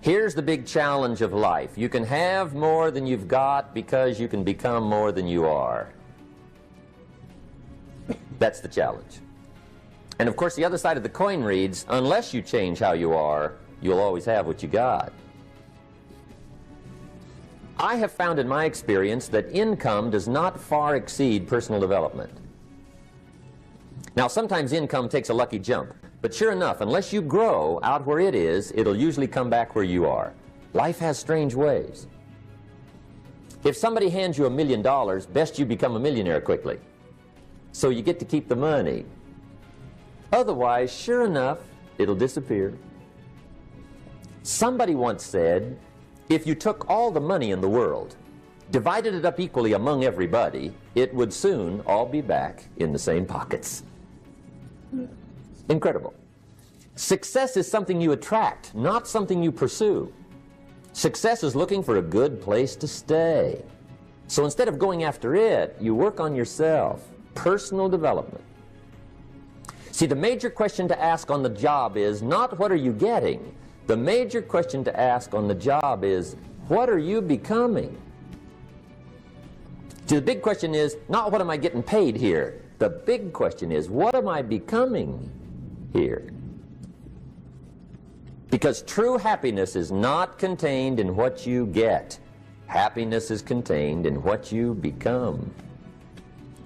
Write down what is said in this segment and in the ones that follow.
Here's the big challenge of life. You can have more than you've got because you can become more than you are. That's the challenge. And of course, the other side of the coin reads, unless you change how you are, you'll always have what you got. I have found in my experience that income does not far exceed personal development. Now, sometimes income takes a lucky jump, but sure enough, unless you grow out where it is, it'll usually come back where you are. Life has strange ways. If somebody hands you $1 million, best you become a millionaire quickly, so you get to keep the money. Otherwise, sure enough, it'll disappear. Somebody once said, if you took all the money in the world, divided it up equally among everybody, it would soon all be back in the same pockets. Incredible. Success is something you attract, not something you pursue. Success is looking for a good place to stay. So instead of going after it, you work on yourself. Personal development. See, the major question to ask on the job is not what are you getting? The major question to ask on the job is what are you becoming? See, the big question is not what am I getting paid here? The big question is what am I becoming here? Because true happiness is not contained in what you get. Happiness is contained in what you become.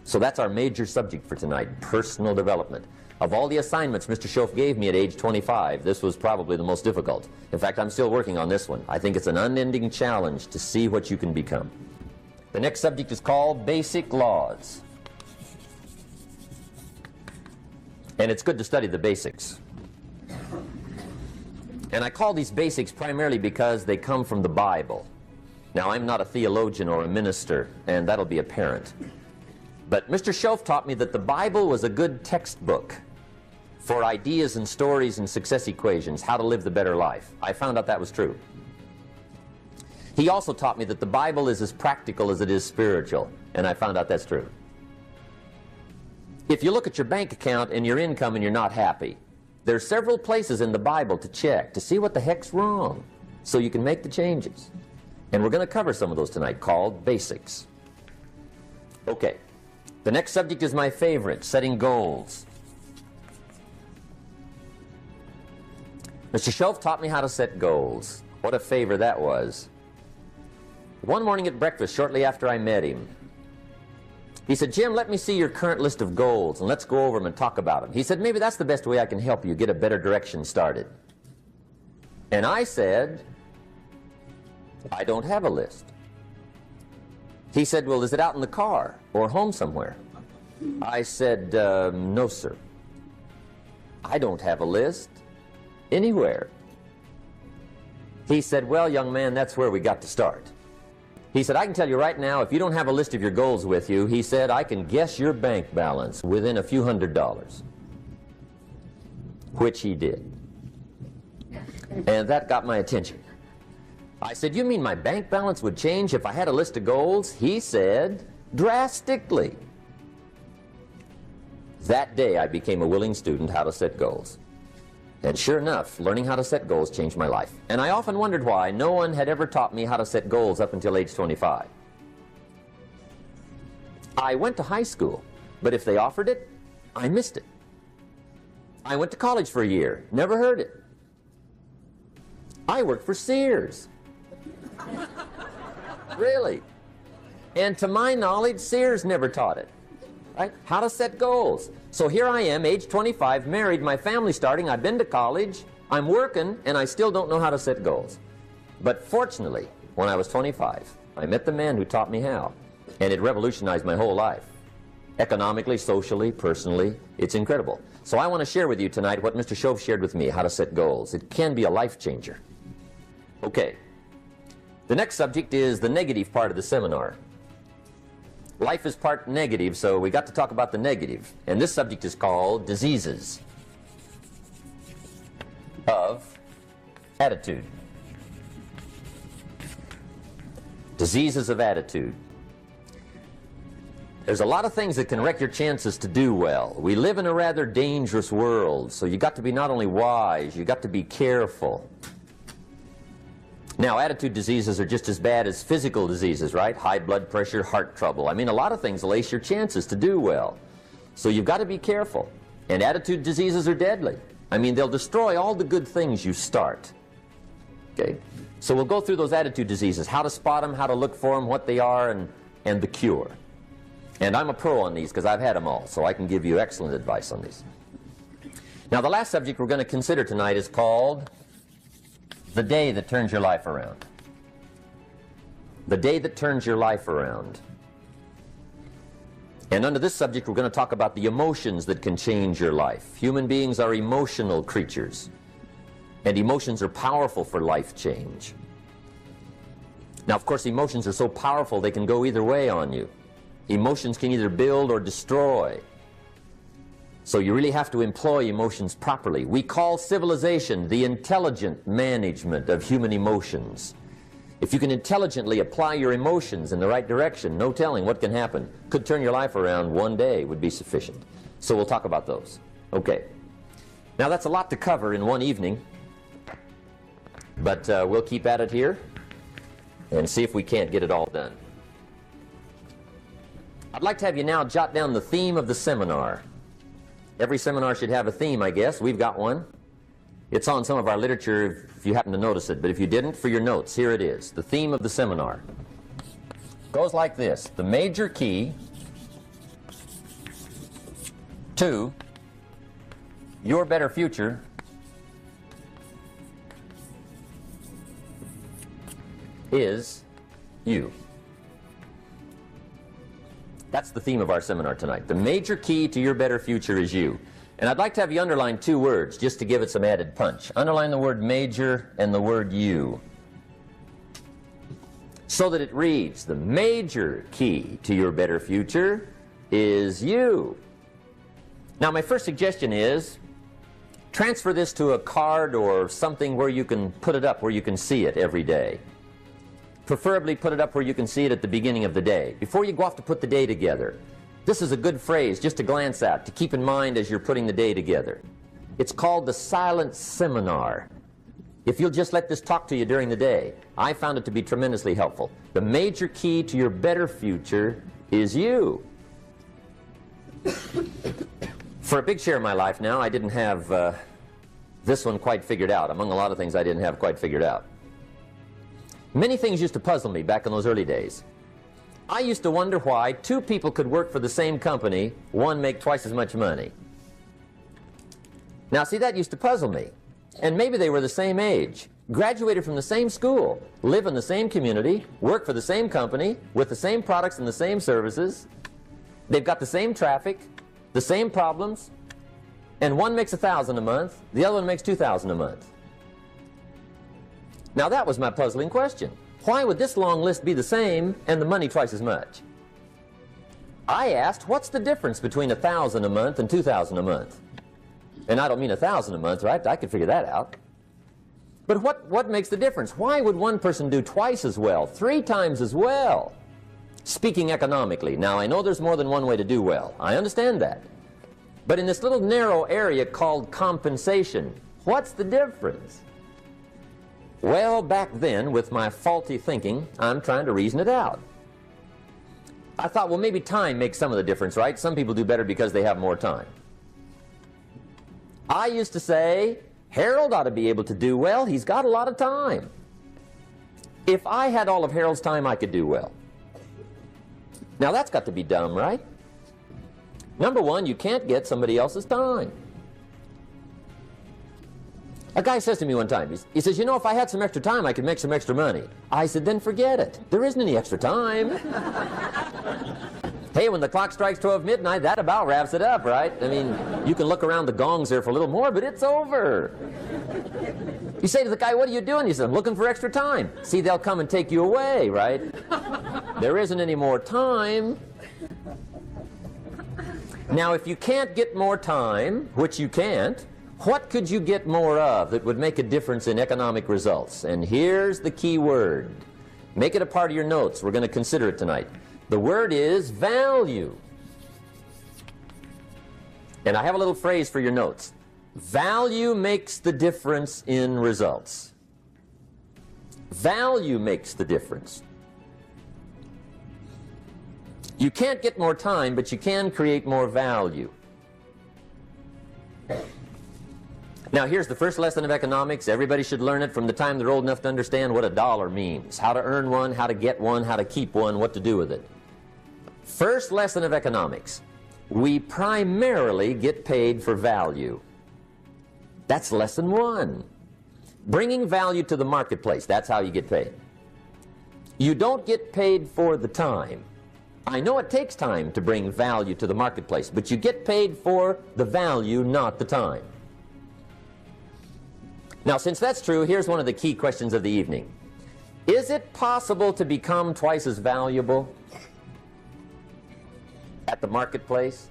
So that's our major subject for tonight, personal development. Of all the assignments Mr. Schoaf gave me at age 25, this was probably the most difficult. In fact, I'm still working on this one. I think it's an unending challenge to see what you can become. The next subject is called basic laws. And it's good to study the basics. And I call these basics primarily because they come from the Bible. Now, I'm not a theologian or a minister, and that'll be apparent. But Mr. Schoaf taught me that the Bible was a good textbook for ideas and stories and success equations, how to live the better life. I found out that was true. He also taught me that the Bible is as practical as it is spiritual, and I found out that's true. If you look at your bank account and your income and you're not happy, there are several places in the Bible to check to see what the heck's wrong so you can make the changes. And we're going to cover some of those tonight, called basics. Okay, the next subject is my favorite, setting goals. Mr. Schoaf taught me how to set goals. What a favor that was. One morning at breakfast, shortly after I met him, he said, Jim, let me see your current list of goals, and let's go over them and talk about them. He said, maybe that's the best way I can help you get a better direction started. And I said, I don't have a list. He said, well, is it out in the car or home somewhere? I said, no, sir. I don't have a list anywhere. He said, well, young man, that's where we got to start. He said, I can tell you right now, if you don't have a list of your goals with you, he said, I can guess your bank balance within a few $100s, which he did. And that got my attention. I said, you mean my bank balance would change if I had a list of goals? He said, drastically. That day, I became a willing student how to set goals. And sure enough, learning how to set goals changed my life. And I often wondered why no one had ever taught me how to set goals up until age 25. I went to high school, but if they offered it, I missed it. I went to college for a year, never heard it. I worked for Sears. Really. And to my knowledge, Sears never taught it. Right? How to set goals. So here I am, age 25, married, my family's starting, I've been to college, I'm working, and I still don't know how to set goals. But fortunately, when I was 25, I met the man who taught me how, and it revolutionized my whole life. Economically, socially, personally, it's incredible. So I want to share with you tonight what Mr. Schoaf shared with me, how to set goals. It can be a life changer. Okay. The next subject is the negative part of the seminar. Life is part negative, so we got to talk about the negative. And this subject is called diseases of attitude. Diseases of attitude. There's a lot of things that can wreck your chances to do well. We live in a rather dangerous world, so you got to be not only wise, you got to be careful. Now, attitude diseases are just as bad as physical diseases, right? High blood pressure, heart trouble. I mean, a lot of things will ace your chances to do well. So you've got to be careful. And attitude diseases are deadly. I mean, they'll destroy all the good things you start. Okay? So we'll go through those attitude diseases, how to spot them, how to look for them, what they are, and the cure. And I'm a pro on these because I've had them all, so I can give you excellent advice on these. Now, the last subject we're going to consider tonight is called the day that turns your life around. The day that turns your life around. And under this subject, we're going to talk about the emotions that can change your life. Human beings are emotional creatures, and emotions are powerful for life change. Now, of course, emotions are so powerful they can go either way on you. Emotions can either build or destroy. So you really have to employ emotions properly. We call civilization the intelligent management of human emotions. If you can intelligently apply your emotions in the right direction, no telling what can happen. Could turn your life around one day would be sufficient. So we'll talk about those. Okay. Now that's a lot to cover in one evening, but we'll keep at it here and see if we can't get it all done. I'd like to have you now jot down the theme of the seminar. Every seminar should have a theme, I guess. We've got one. It's on some of our literature if you happen to notice it, but if you didn't, for your notes, here it is. The theme of the seminar goes like this: the major key to your better future is you. That's the theme of our seminar tonight. The major key to your better future is you. And I'd like to have you underline two words just to give it some added punch. Underline the word major and the word you, so that it reads, the major key to your better future is you. Now, my first suggestion is transfer this to a card or something where you can put it up, where you can see it every day. Preferably put it up where you can see it at the beginning of the day, before you go off to put the day together. This is a good phrase just to glance at, to keep in mind as you're putting the day together. It's called the silent seminar. If you'll just let this talk to you during the day, I found it to be tremendously helpful. The major key to your better future is you. For a big share of my life now, I didn't have this one quite figured out. Among a lot of things I didn't have quite figured out. Many things used to puzzle me back in those early days. I used to wonder why two people could work for the same company, one make twice as much money. Now, see, that used to puzzle me. And maybe they were the same age, graduated from the same school, live in the same community, work for the same company, with the same products and the same services. They've got the same traffic, the same problems, and one makes $1,000 a month, the other one makes $2,000 a month. Now, that was my puzzling question. Why would this long list be the same and the money twice as much? I asked, what's the difference between $1,000 a month and $2,000 a month? And I don't mean $1,000 a month, right? I could figure that out. But what makes the difference? Why would one person do twice as well, 3 times as well? Speaking economically. Now, I know there's more than one way to do well. I understand that. But in this little narrow area called compensation, what's the difference? Well, back then, with my faulty thinking, I'm trying to reason it out. I thought, well, maybe time makes some of the difference, right? Some people do better because they have more time. I used to say, Harold ought to be able to do well. He's got a lot of time. If I had all of Harold's time, I could do well. Now, that's got to be dumb, right? Number one, you can't get somebody else's time. A guy says to me one time, he says, you know, if I had some extra time, I could make some extra money. I said, then forget it. There isn't any extra time. Hey, when the clock strikes 12 midnight, that about wraps it up, right? I mean, you can look around the gongs there for a little more, but it's over. You say to the guy, what are you doing? He says, I'm looking for extra time. See, they'll come and take you away, right? There isn't any more time. Now, if you can't get more time, which you can't, what could you get more of that would make a difference in economic results? And here's the key word. Make it a part of your notes. We're going to consider it tonight. The word is value. And I have a little phrase for your notes. Value makes the difference in results. Value makes the difference. You can't get more time, but you can create more value. Now here's the first lesson of economics. Everybody should learn it from the time they're old enough to understand what a dollar means, how to earn one, how to get one, how to keep one, what to do with it. First lesson of economics. We primarily get paid for value. That's lesson one. Bringing value to the marketplace, that's how you get paid. You don't get paid for the time. I know it takes time to bring value to the marketplace, but you get paid for the value, not the time. Now, since that's true, here's one of the key questions of the evening. Is it possible to become twice as valuable at the marketplace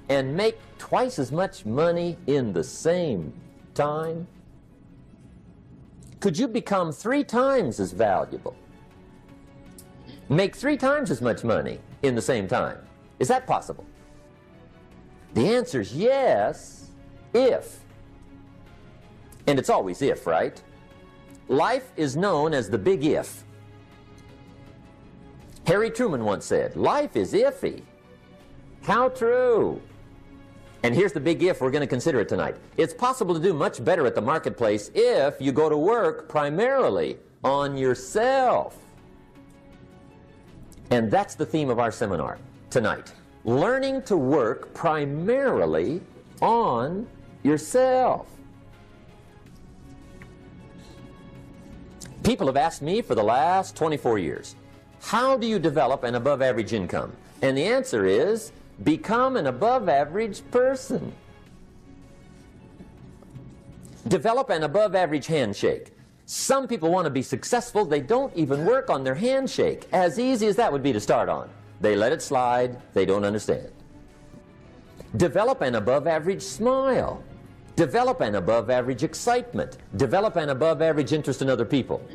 and make twice as much money in the same time? Could you become 3 times as valuable? Make 3 times as much money in the same time? Is that possible? The answer is yes, if. And it's always if, right? Life is known as the big if. Harry Truman once said, life is iffy. How true. And here's the big if we're going to consider it tonight. It's possible to do much better at the marketplace if you go to work primarily on yourself. And that's the theme of our seminar tonight. Learning to work primarily on yourself. People have asked me for the last 24 years, how do you develop an above-average income? And the answer is, become an above-average person. Develop an above-average handshake. Some people want to be successful, they don't even work on their handshake. As easy as that would be to start on. They let it slide, they don't understand. Develop an above-average smile. Develop an above-average excitement. Develop an above-average interest in other people.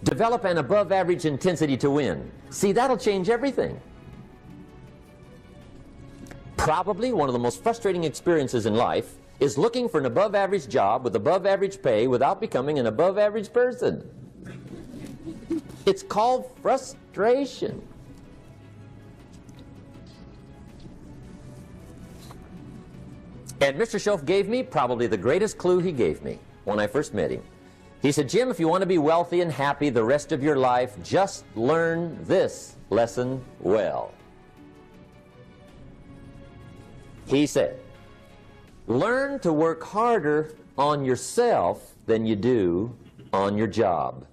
Develop an above-average intensity to win. See, that'll change everything. Probably one of the most frustrating experiences in life is looking for an above-average job with above-average pay without becoming an above-average person. It's called frustration. And Mr. Schoaf gave me probably the greatest clue he gave me when I first met him. He said, Jim, if you want to be wealthy and happy the rest of your life, just learn this lesson well. He said, learn to work harder on yourself than you do on your job.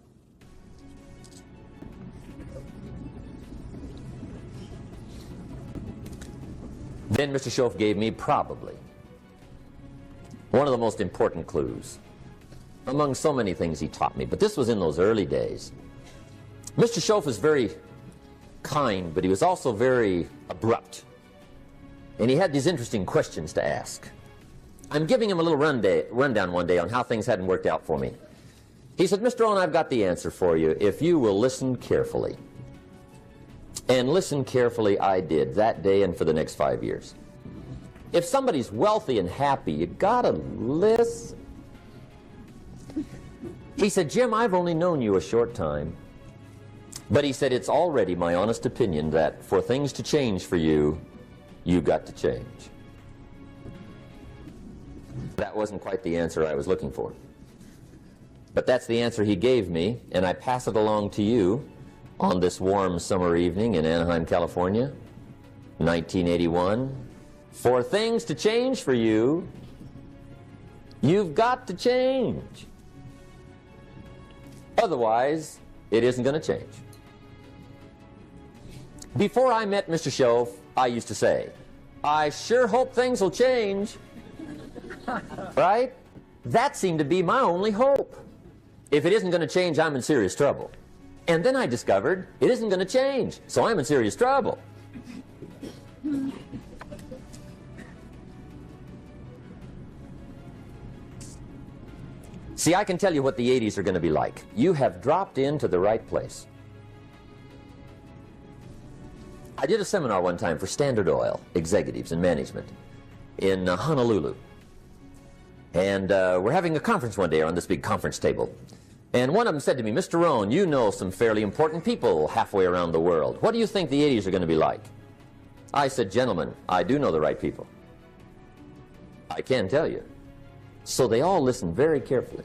Then Mr. Schoaf gave me probably one of the most important clues among so many things he taught me, but this was in those early days. Mr. Schoaf was very kind, but he was also very abrupt. And he had these interesting questions to ask. I'm giving him a little rundown one day on how things hadn't worked out for me. He said, Mr. Rohn, I've got the answer for you if you will listen carefully. And listen carefully I did that day and for the next 5 years. If somebody's wealthy and happy, you gotta listen. He said, Jim, I've only known you a short time. But he said, it's already my honest opinion that for things to change for you, you've got to change. That wasn't quite the answer I was looking for. But that's the answer he gave me, and I pass it along to you on this warm summer evening in Anaheim, California, 1981. For things to change for you, you've got to change. Otherwise, it isn't going to change. Before I met Mr. Schoaf, I used to say, I sure hope things will change. Right? That seemed to be my only hope. If it isn't going to change, I'm in serious trouble. And then I discovered it isn't going to change, so I'm in serious trouble. See, I can tell you what the 80s are going to be like. You have dropped into the right place. I did a seminar one time for Standard Oil executives and management in Honolulu. And we're having a conference one day on this big conference table. And one of them said to me, Mr. Rohn, you know some fairly important people halfway around the world. What do you think the '80s are going to be like? I said, gentlemen, I do know the right people. I can tell you. So they all listened very carefully.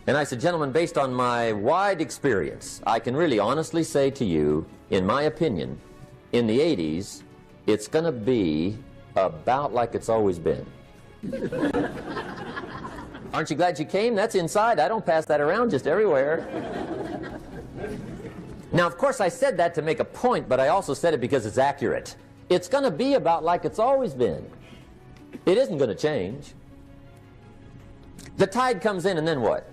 And I said, gentlemen, based on my wide experience, I can really honestly say to you, in my opinion, in the '80s, it's going to be about like it's always been. Aren't you glad you came? That's inside. I don't pass that around just everywhere. Now, of course, I said that to make a point, but I also said it because it's accurate. It's going to be about like it's always been. It isn't going to change. The tide comes in, and then what?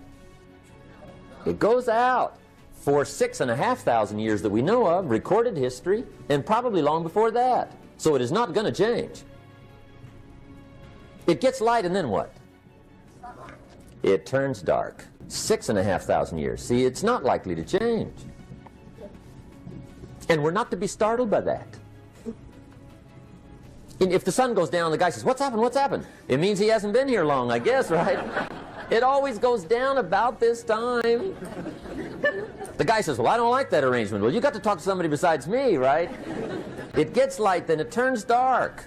It goes out. For 6,500 years that we know of, recorded history, and probably long before that. So it is not going to change. It gets light, and then what? It turns dark. 6,500 years. See, it's not likely to change. And we're not to be startled by that. And if the sun goes down, the guy says, what's happened, what's happened? It means he hasn't been here long, I guess, right? It always goes down about this time. The guy says, well, I don't like that arrangement. Well, you got to talk to somebody besides me, right? It gets light, then it turns dark.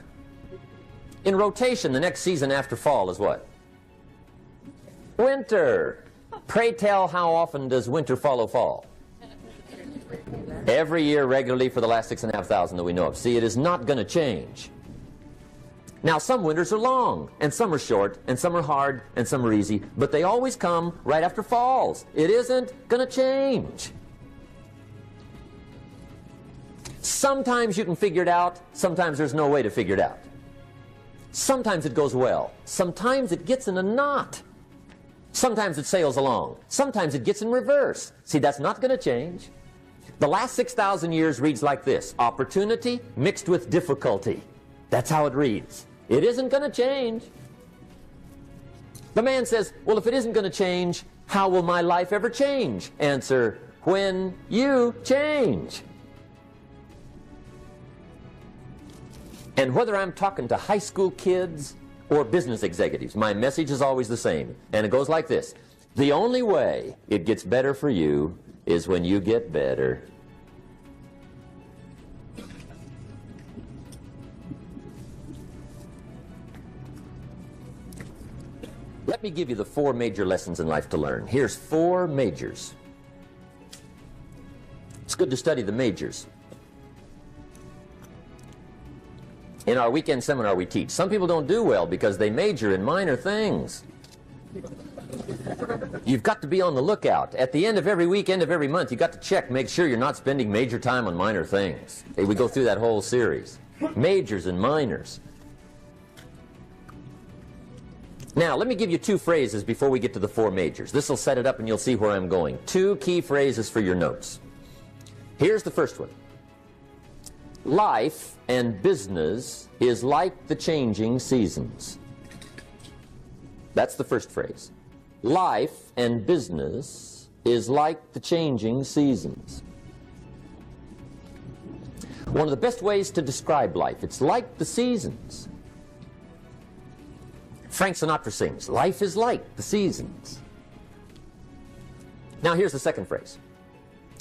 In rotation, the next season after fall is what? Winter. Pray tell, how often does winter follow fall? Every year regularly for the last 6,500 that we know of. See, it is not going to change. Now, some winters are long, and some are short, and some are hard, and some are easy, but they always come right after falls. It isn't going to change. Sometimes you can figure it out, sometimes there's no way to figure it out. Sometimes it goes well, sometimes it gets in a knot. Sometimes it sails along, sometimes it gets in reverse. See, that's not going to change. The last 6,000 years reads like this: opportunity mixed with difficulty. That's how it reads. It isn't going to change. The man says, well, if it isn't going to change, how will my life ever change? Answer, when you change. And whether I'm talking to high school kids or business executives, my message is always the same. And it goes like this: the only way it gets better for you is when you get better. Let me give you the 4 major lessons in life to learn. Here's 4 majors. It's good to study the majors. In our weekend seminar we teach, some people don't do well because they major in minor things. You've got to be on the lookout. At the end of every week, end of every month, you've got to check, make sure you're not spending major time on minor things. Okay, we go through that whole series. Majors and minors. Now, let me give you 2 phrases before we get to the 4 majors. This will set it up and you'll see where I'm going. 2 key phrases for your notes. Here's the first one. Life and business is like the changing seasons. That's the first phrase. Life and business is like the changing seasons. One of the best ways to describe life, it's like the seasons. Frank Sinatra sings, life is like the seasons. Now here's the second phrase.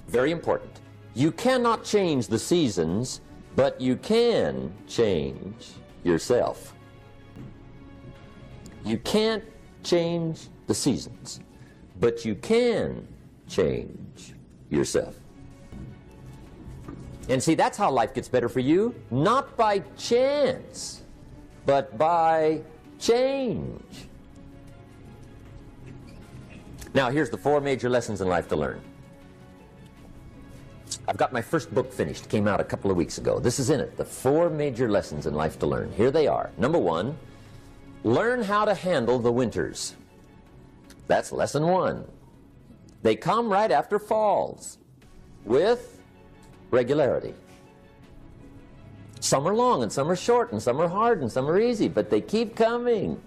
Very important. You cannot change the seasons, but you can change yourself. You can't change the seasons, but you can change yourself. And see, that's how life gets better for you, not by chance, but by change. Now, here's the 4 major lessons in life to learn. I've got my first book finished. Came out a couple of weeks ago. This is in it. The 4 major lessons in life to learn. Here they are. Number 1, learn how to handle the winters. That's lesson 1. They come right after falls with regularity. Some are long and some are short and some are hard and some are easy, but they keep coming.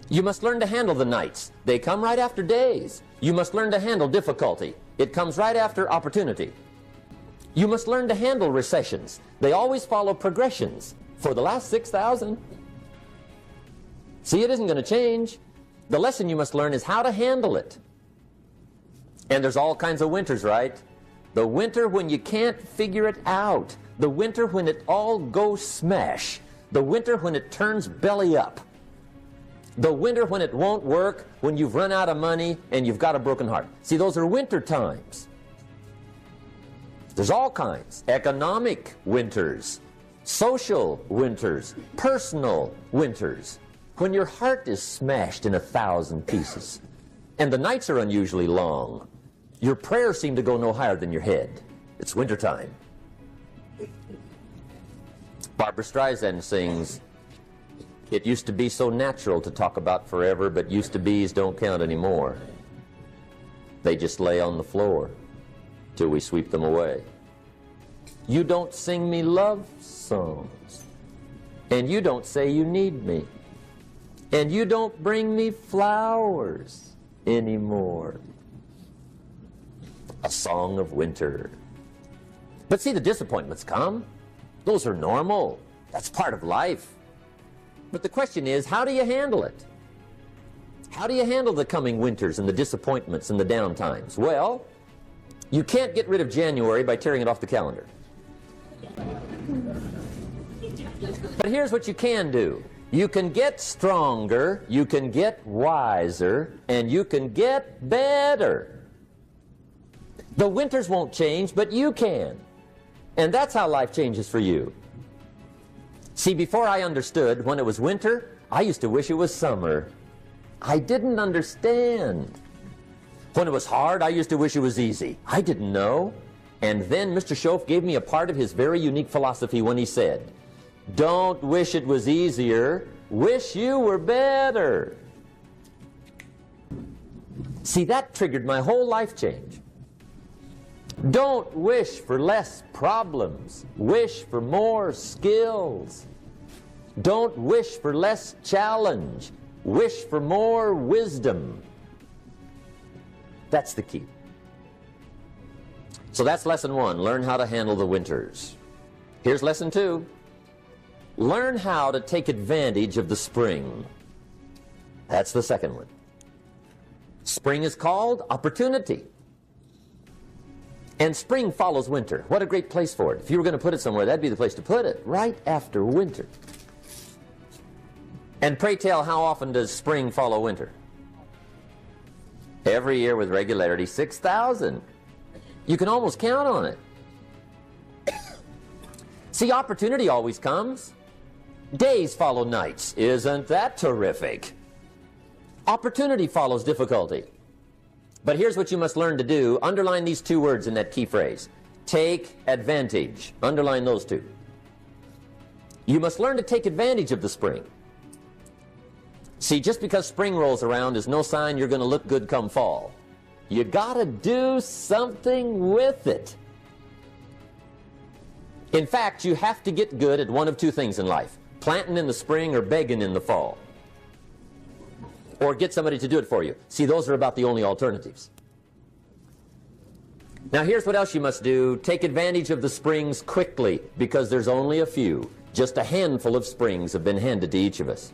You must learn to handle the nights. They come right after days. You must learn to handle difficulty. It comes right after opportunity. You must learn to handle recessions. They always follow progressions for the last 6,000. See, it isn't going to change. The lesson you must learn is how to handle it. And there's all kinds of winters, right? The winter when you can't figure it out. The winter when it all goes smash. The winter when it turns belly up. The winter when it won't work, when you've run out of money and you've got a broken heart. See, those are winter times. There's all kinds. Economic winters, social winters, personal winters. When your heart is smashed in 1,000 pieces and the nights are unusually long, your prayers seem to go no higher than your head. It's wintertime. Barbra Streisand sings, "It used to be so natural to talk about forever, but used to be's don't count anymore. They just lay on the floor till we sweep them away. You don't sing me love songs, and you don't say you need me, and you don't bring me flowers anymore." A song of winter. But see, the disappointments come. Those are normal. That's part of life. But the question is, how do you handle it? How do you handle the coming winters and the disappointments and the down times? Well, you can't get rid of January by tearing it off the calendar. But here's what you can do. You can get stronger, you can get wiser, and you can get better. The winters won't change, but you can. And that's how life changes for you. See, before I understood when it was winter, I used to wish it was summer. I didn't understand. When it was hard, I used to wish it was easy. I didn't know. And then Mr. Schoaf gave me a part of his very unique philosophy when he said, "Don't wish it was easier, wish you were better." See, that triggered my whole life change. Don't wish for less problems. Wish for more skills. Don't wish for less challenge. Wish for more wisdom. That's the key. So that's lesson 1. Learn how to handle the winters. Here's lesson 2. Learn how to take advantage of the spring. That's the second one. Spring is called opportunity. And spring follows winter. What a great place for it. If you were going to put it somewhere, that'd be the place to put it, right after winter. And pray tell, how often does spring follow winter? Every year with regularity, 6,000. You can almost count on it. See, opportunity always comes. Days follow nights. Isn't that terrific? Opportunity follows difficulty. But here's what you must learn to do. Underline these 2 words in that key phrase. Take advantage. Underline those 2. You must learn to take advantage of the spring. See, just because spring rolls around is no sign you're going to look good come fall. You got to do something with it. In fact, you have to get good at one of 2 things in life. Planting in the spring or begging in the fall. Or get somebody to do it for you. See, those are about the only alternatives. Now here's what else you must do. Take advantage of the springs quickly, because there's only a few. Just a handful of springs have been handed to each of us.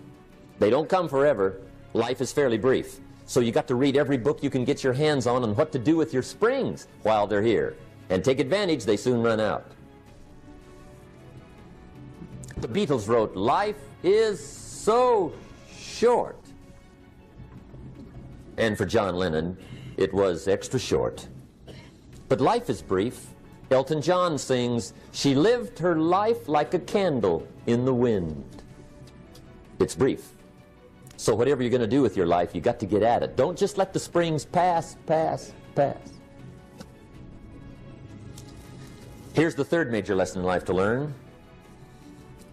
They don't come forever. Life is fairly brief. So you got to read every book you can get your hands on what to do with your springs while they're here. And take advantage, they soon run out. The Beatles wrote, "Life is so short." And for John Lennon, it was extra short. But life is brief. Elton John sings, "She lived her life like a candle in the wind." It's brief. So whatever you're going to do with your life, you got to get at it. Don't just let the springs pass. Here's the third major lesson in life to learn.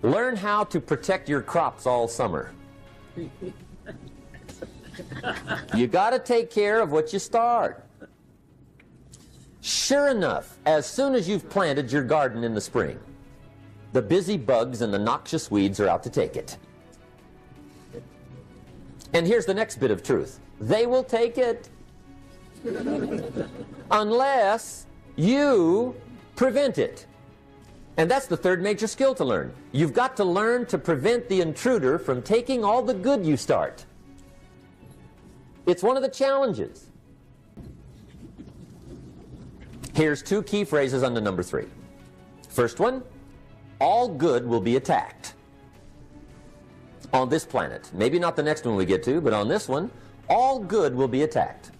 Learn how to protect your crops all summer. You got to take care of what you start. Sure enough, as soon as you've planted your garden in the spring, the busy bugs and the noxious weeds are out to take it. And here's the next bit of truth. They will take it unless you prevent it. And that's the third major skill to learn. You've got to learn to prevent the intruder from taking all the good you start. It's one of the challenges. Here's two key phrases under number 3. First one, all good will be attacked on this planet. Maybe not the next one we get to, but on this one, all good will be attacked.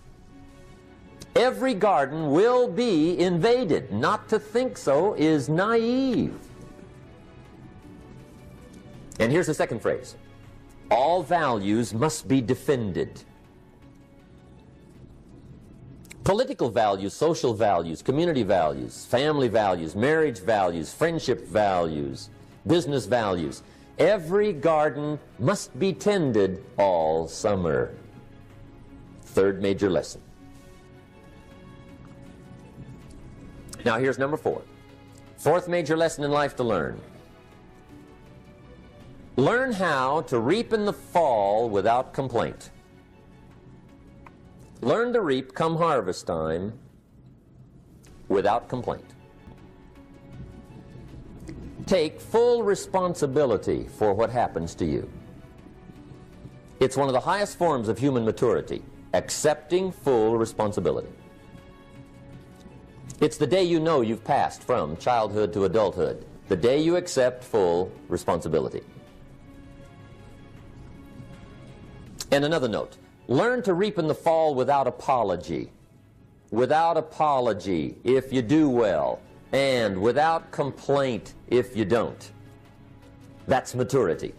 Every garden will be invaded. Not to think so is naive. And here's the second phrase. All values must be defended. Political values, social values, community values, family values, marriage values, friendship values, business values. Every garden must be tended all summer. Third major lesson. Now here's number 4. Fourth major lesson in life to learn. Learn how to reap in the fall without complaint. Learn to reap come harvest time without complaint. Take full responsibility for what happens to you. It's one of the highest forms of human maturity, accepting full responsibility. It's the day you know you've passed from childhood to adulthood, the day you accept full responsibility. And another note, learn to reap in the fall without apology. Without apology if you do well, and without complaint if you don't. That's maturity.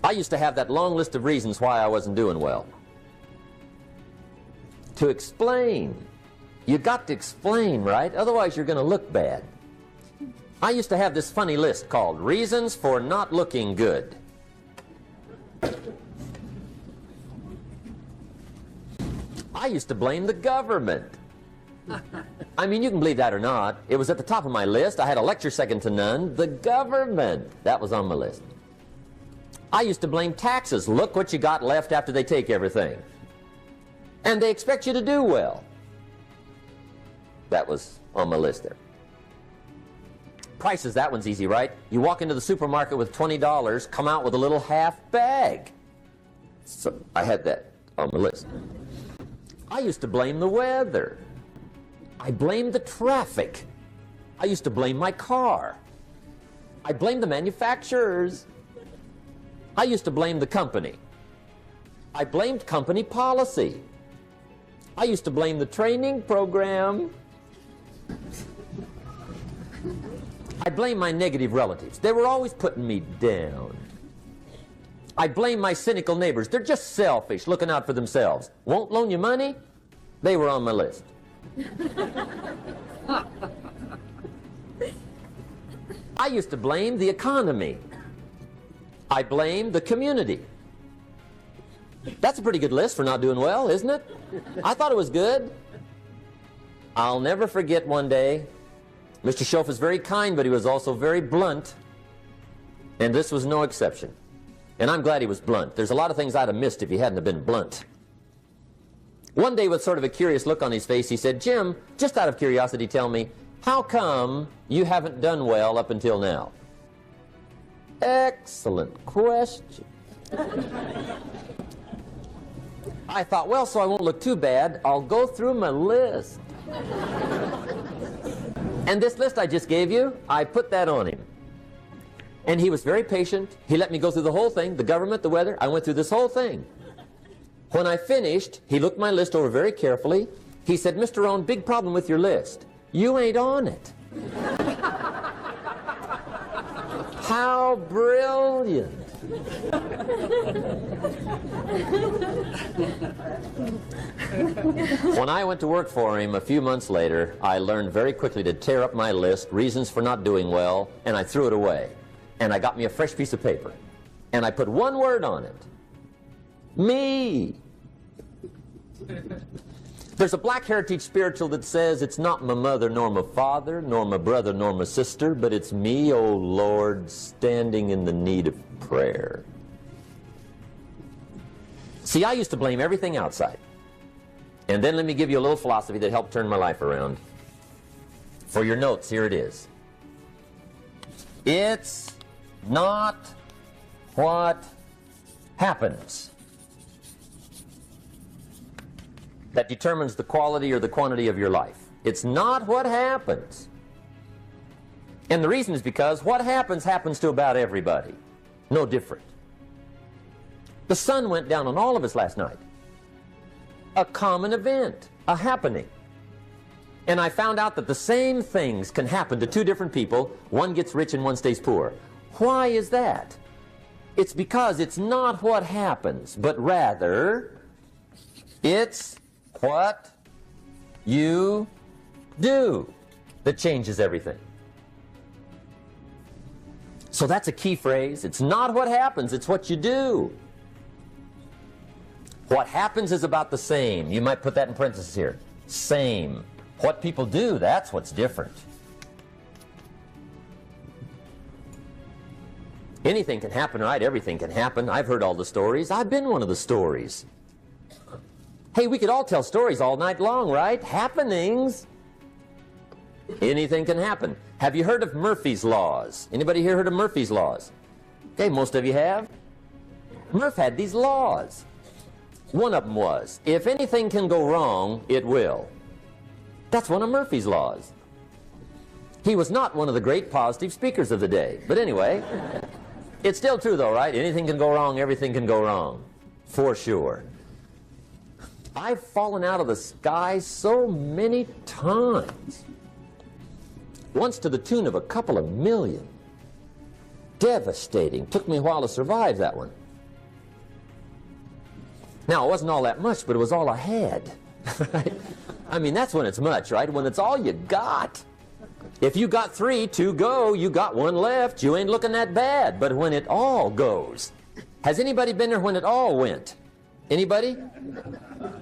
I used to have that long list of reasons why I wasn't doing well. To explain. You got to explain, right? Otherwise you're going to look bad. I used to have this funny list called Reasons for Not Looking Good. I used to blame the government. I mean, you can believe that or not. It was at the top of my list. I had a lecture second to none. The government. That was on my list. I used to blame taxes. Look what you got left after they take everything. And they expect you to do well. That was on my list there. Prices, that one's easy, right? You walk into the supermarket with $20, come out with a little half bag. So I had that on my list. I used to blame the weather. I blamed the traffic. I used to blame my car. I blamed the manufacturers. I used to blame the company. I blamed company policy. I used to blame the training program. I blame my negative relatives. They were always putting me down. I blame my cynical neighbors. They're just selfish, looking out for themselves. Won't loan you money? They were on my list. I used to blame the economy. I blamed the community. That's a pretty good list for not doing well, isn't it? I thought it was good. I'll never forget one day, Mr. Schoaf was very kind, but he was also very blunt, and this was no exception. And I'm glad he was blunt. There's a lot of things I'd have missed if he hadn't have been blunt. One day, with sort of a curious look on his face, he said, "Jim, just out of curiosity, tell me, how come you haven't done well up until now?" Excellent question. I thought, well, so I won't look too bad, I'll go through my list. And this list I just gave you, I put that on him. And he was very patient. He let me go through the whole thing, the government, the weather. I went through this whole thing. When I finished, he looked my list over very carefully. He said, "Mr. Rohn, big problem with your list. You ain't on it." How brilliant. When I went to work for him a few months later, I learned very quickly to tear up my list, reasons for not doing well, and I threw it away. And I got me a fresh piece of paper. And I put one word on it. Me. There's a black heritage spiritual that says, "It's not my mother nor my father, nor my brother nor my sister, but it's me, oh Lord, standing in the need of prayer." See, I used to blame everything outside. And then let me give you a little philosophy that helped turn my life around. For your notes, here it is. It's not what happens that determines the quality or the quantity of your life. It's not what happens. And the reason is because what happens to about everybody. No different. The sun went down on all of us last night. A common event, a happening. And I found out that the same things can happen to two different people. One gets rich and one stays poor. Why is that? It's because it's not what happens, but rather it's what you do that changes everything. So that's a key phrase. It's not what happens, it's what you do. What happens is about the same. You might put that in parentheses here. Same. What people do, that's what's different. Anything can happen, right? Everything can happen. I've heard all the stories. I've been one of the stories. Hey, we could all tell stories all night long, right? Happenings. Anything can happen. Have you heard of Murphy's Laws? Anybody here heard of Murphy's Laws? Okay, most of you have. Murph had these laws. One of them was, if anything can go wrong, it will. That's one of Murphy's Laws. He was not one of the great positive speakers of the day. But anyway, it's still true though, right? Anything can go wrong, everything can go wrong. For sure. I've fallen out of the sky so many times. Once to the tune of a couple of million. Devastating. Took me a while to survive that one. Now, it wasn't all that much, but it was all I had. Right? I mean, that's when it's much, right? When it's all you got. If you got 3, 2 go, you got 1 left, you ain't looking that bad. But when it all goes, has anybody been there when it all went? Anybody?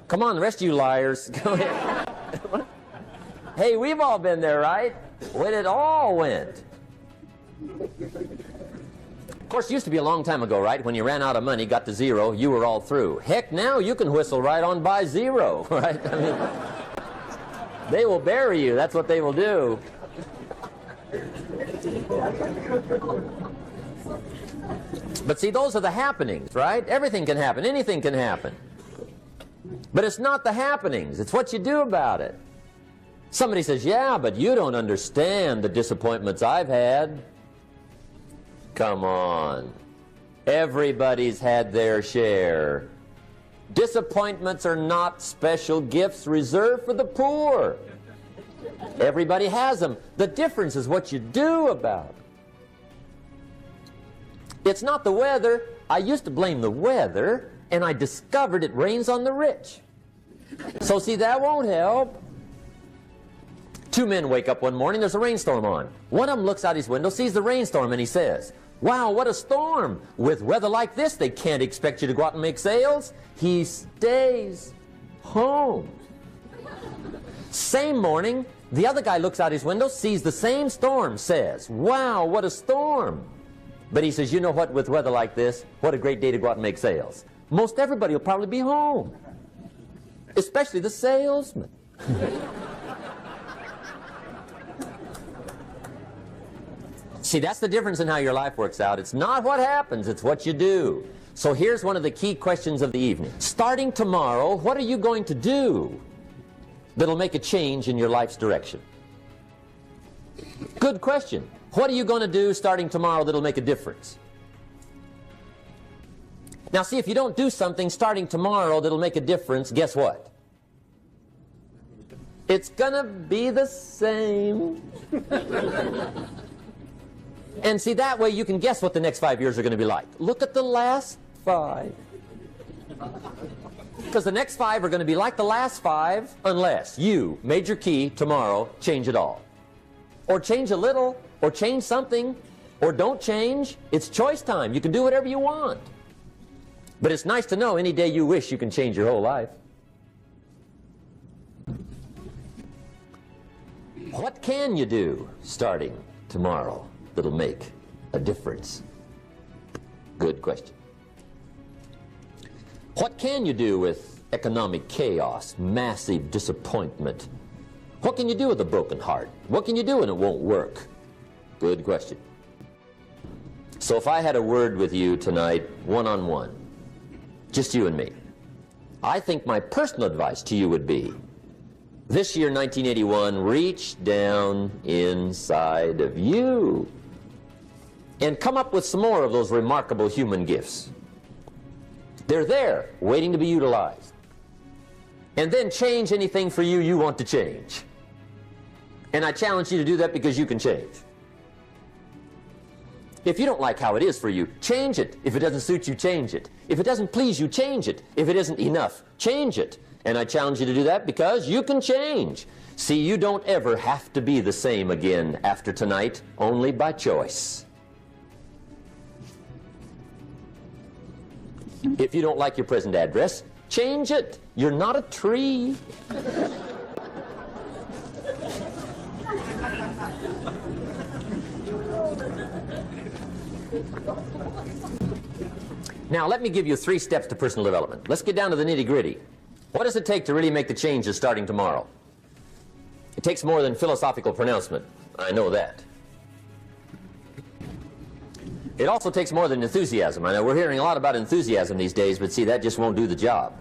Come on, the rest of you liars. Go ahead. Hey, we've all been there, right? When it all went. Of course, it used to be a long time ago, right? When you ran out of money, got to 0, you were all through. Heck, now you can whistle right on by 0, right? I mean, they will bury you. That's what they will do. But see, those are the happenings, right? Everything can happen. Anything can happen. But it's not the happenings. It's what you do about it. Somebody says, yeah, but you don't understand the disappointments I've had. Come on. Everybody's had their share. Disappointments are not special gifts reserved for the poor. Everybody has them. The difference is what you do about it. It's not the weather. I used to blame the weather, and I discovered it rains on the rich. So see, that won't help. 2 men wake up one morning, there's a rainstorm on. One of them looks out his window, sees the rainstorm, and he says, wow, what a storm. With weather like this, they can't expect you to go out and make sales. He stays home. Same morning, the other guy looks out his window, sees the same storm, says, wow, what a storm. But he says, you know what, with weather like this, what a great day to go out and make sales. Most everybody will probably be home, especially the salesman. See, that's the difference in how your life works out. It's not what happens, it's what you do. So here's one of the key questions of the evening. Starting tomorrow, what are you going to do that'll make a change in your life's direction? Good question. What are you going to do starting tomorrow that'll make a difference? Now see, if you don't do something starting tomorrow that'll make a difference, guess what? It's gonna be the same. And see, that way you can guess what the next 5 years are going to be like. Look at the last 5. Because the next 5 are going to be like the last 5 unless you, major key, tomorrow, change it all. Or change a little, or change something, or don't change. It's choice time. You can do whatever you want. But it's nice to know any day you wish you can change your whole life. What can you do starting tomorrow that'll make a difference? Good question. What can you do with economic chaos, massive disappointment? What can you do with a broken heart? What can you do when it won't work? Good question. So if I had a word with you tonight, one-on-one, just you and me. I think my personal advice to you would be, this year, 1981, reach down inside of you and come up with some more of those remarkable human gifts. They're there, waiting to be utilized. And then change anything for you you want to change. And I challenge you to do that because you can change. If you don't like how it is for you, change it. If it doesn't suit you, change it. If it doesn't please you, change it. If it isn't enough, change it. And I challenge you to do that because you can change. See, you don't ever have to be the same again after tonight, only by choice. If you don't like your present address, change it. You're not a tree. Now, let me give you 3 steps to personal development. Let's get down to the nitty-gritty. What does it take to really make the changes starting tomorrow? It takes more than philosophical pronouncement. I know that. It also takes more than enthusiasm. I know we're hearing a lot about enthusiasm these days, but see, that just won't do the job.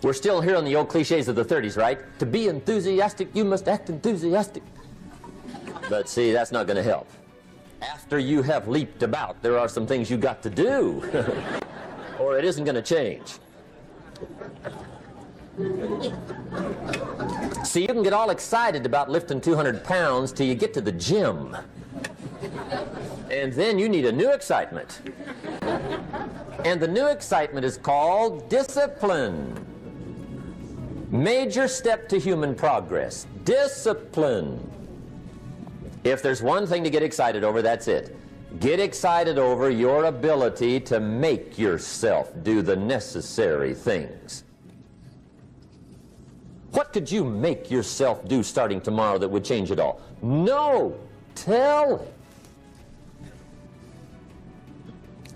We're still hearing the old cliches of the 30s, right? To be enthusiastic, you must act enthusiastic. But see, that's not going to help. After you have leaped about, there are some things you got to do, or it isn't going to change. See, you can get all excited about lifting 200 pounds till you get to the gym. And then you need a new excitement. And the new excitement is called discipline. Major step to human progress. Discipline. If there's one thing to get excited over, that's it. Get excited over your ability to make yourself do the necessary things. What could you make yourself do starting tomorrow that would change it all? No! Tell it.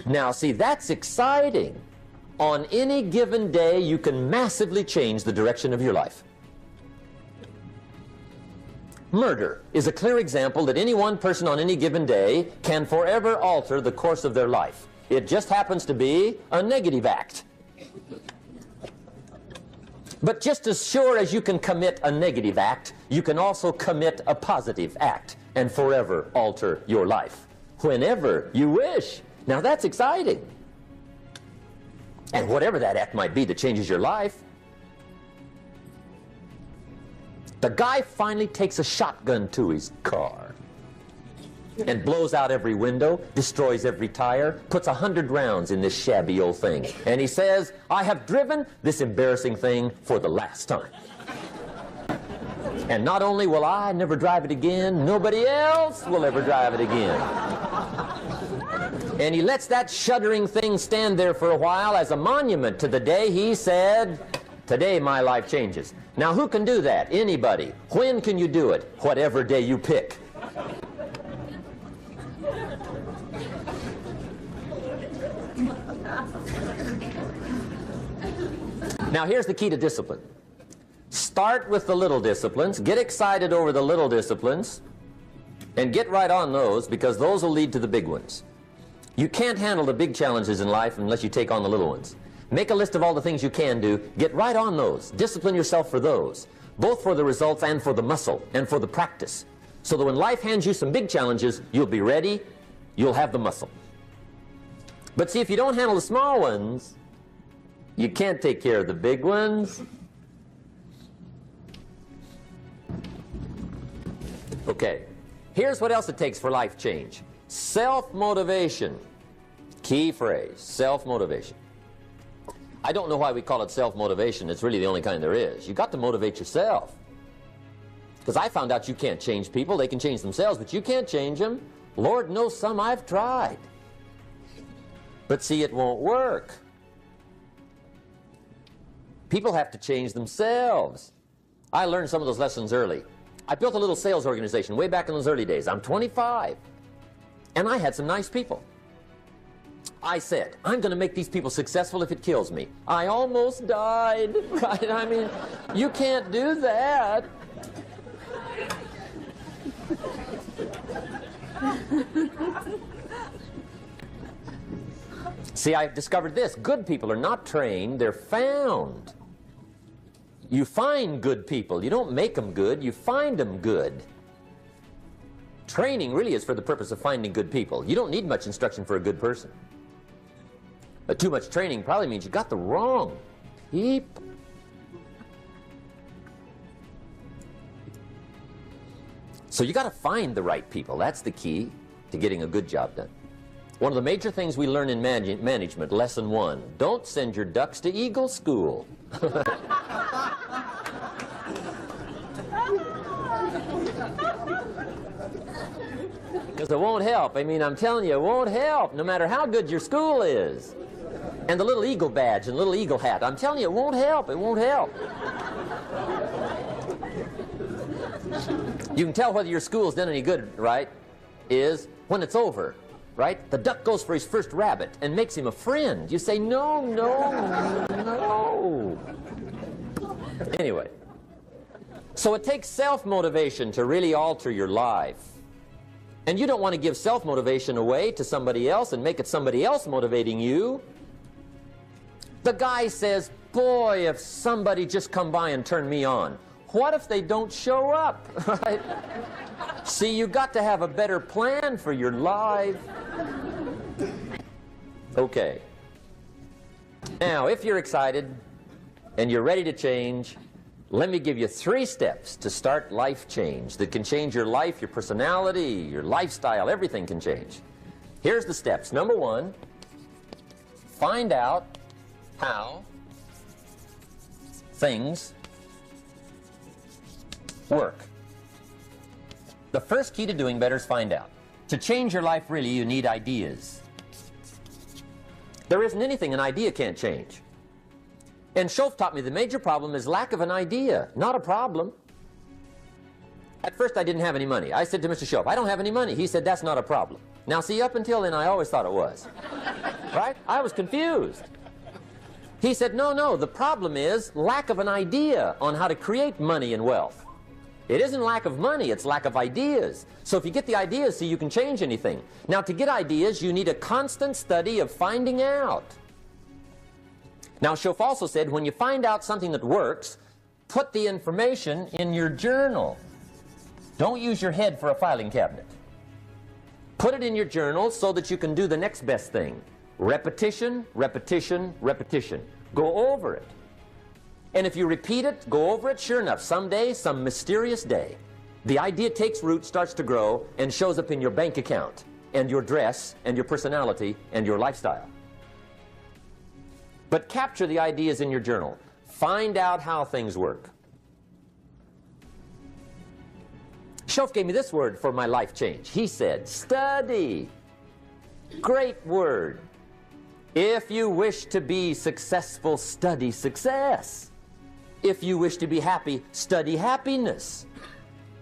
Now, see, that's exciting. On any given day, you can massively change the direction of your life. Murder is a clear example that any one person on any given day can forever alter the course of their life. It just happens to be a negative act. But just as sure as you can commit a negative act, you can also commit a positive act and forever alter your life whenever you wish. Now that's exciting. And whatever that act might be that changes your life. The guy finally takes a shotgun to his car and blows out every window, destroys every tire, puts 100 rounds in this shabby old thing. And he says, I have driven this embarrassing thing for the last time. And not only will I never drive it again, nobody else will ever drive it again. And he lets that shuddering thing stand there for a while as a monument to the day he said, today my life changes. Now who can do that? Anybody. When can you do it? Whatever day you pick. Now here's the key to discipline. Start with the little disciplines, get excited over the little disciplines, and get right on those because those will lead to the big ones. You can't handle the big challenges in life unless you take on the little ones. Make a list of all the things you can do, get right on those, discipline yourself for those, both for the results and for the muscle and for the practice, so that when life hands you some big challenges, you'll be ready, you'll have the muscle. But see, if you don't handle the small ones, you can't take care of the big ones. Okay, here's what else it takes for life change. Self-motivation. Key phrase, self-motivation. I don't know why we call it self-motivation. It's really the only kind there is. You've got to motivate yourself. Because I found out you can't change people. They can change themselves, but you can't change them. Lord knows some I've tried. But see, it won't work. People have to change themselves. I learned some of those lessons early. I built a little sales organization way back in those early days. I'm 25. And I had some nice people. I said, I'm going to make these people successful if it kills me. I almost died, right? I mean, you can't do that. See, I've discovered this. Good people are not trained, they're found. You find good people. You don't make them good, you find them good. Training really is for the purpose of finding good people. You don't need much instruction for a good person. But too much training probably means you got the wrong people. So you got to find the right people. That's the key to getting a good job done. One of the major things we learn in management, lesson 1, don't send your ducks to Eagle School. Because it won't help. I mean, I'm telling you, it won't help, no matter how good your school is. And the little eagle badge and little eagle hat, I'm telling you, it won't help. It won't help. You can tell whether your school's done any good, right, is when it's over. Right? The duck goes for his first rabbit and makes him a friend. You say, no, no, no. Anyway, so it takes self-motivation to really alter your life. And you don't want to give self-motivation away to somebody else and make it somebody else motivating you. The guy says, boy, if somebody just come by and turn me on. What if they don't show up? Right? See, you got to have a better plan for your life. Okay. Now, if you're excited and you're ready to change, let me give you 3 steps to start life change that can change your life, your personality, your lifestyle, everything can change. Here's the steps. Number 1, find out how things work. The first key to doing better is find out. To change your life, really, you need ideas. There isn't anything an idea can't change. And Schoaf taught me the major problem is lack of an idea, not a problem. At first I didn't have any money. I said to Mr. Schoaf, I don't have any money. He said, that's not a problem. Now see, up until then I always thought it was. Right? I was confused. He said, no, no, the problem is lack of an idea on how to create money and wealth. It isn't lack of money, it's lack of ideas. So if you get the ideas, see, you can change anything. Now, to get ideas, you need a constant study of finding out. Now, Schoaf also said, when you find out something that works, put the information in your journal. Don't use your head for a filing cabinet. Put it in your journal so that you can do the next best thing. Repetition, repetition, repetition. Go over it. And if you repeat it, go over it, sure enough, someday, some mysterious day, the idea takes root, starts to grow, and shows up in your bank account, and your dress, and your personality, and your lifestyle. But capture the ideas in your journal. Find out how things work. Schoaf gave me this word for my life change. He said, study. Great word. If you wish to be successful, study success. If you wish to be happy, study happiness.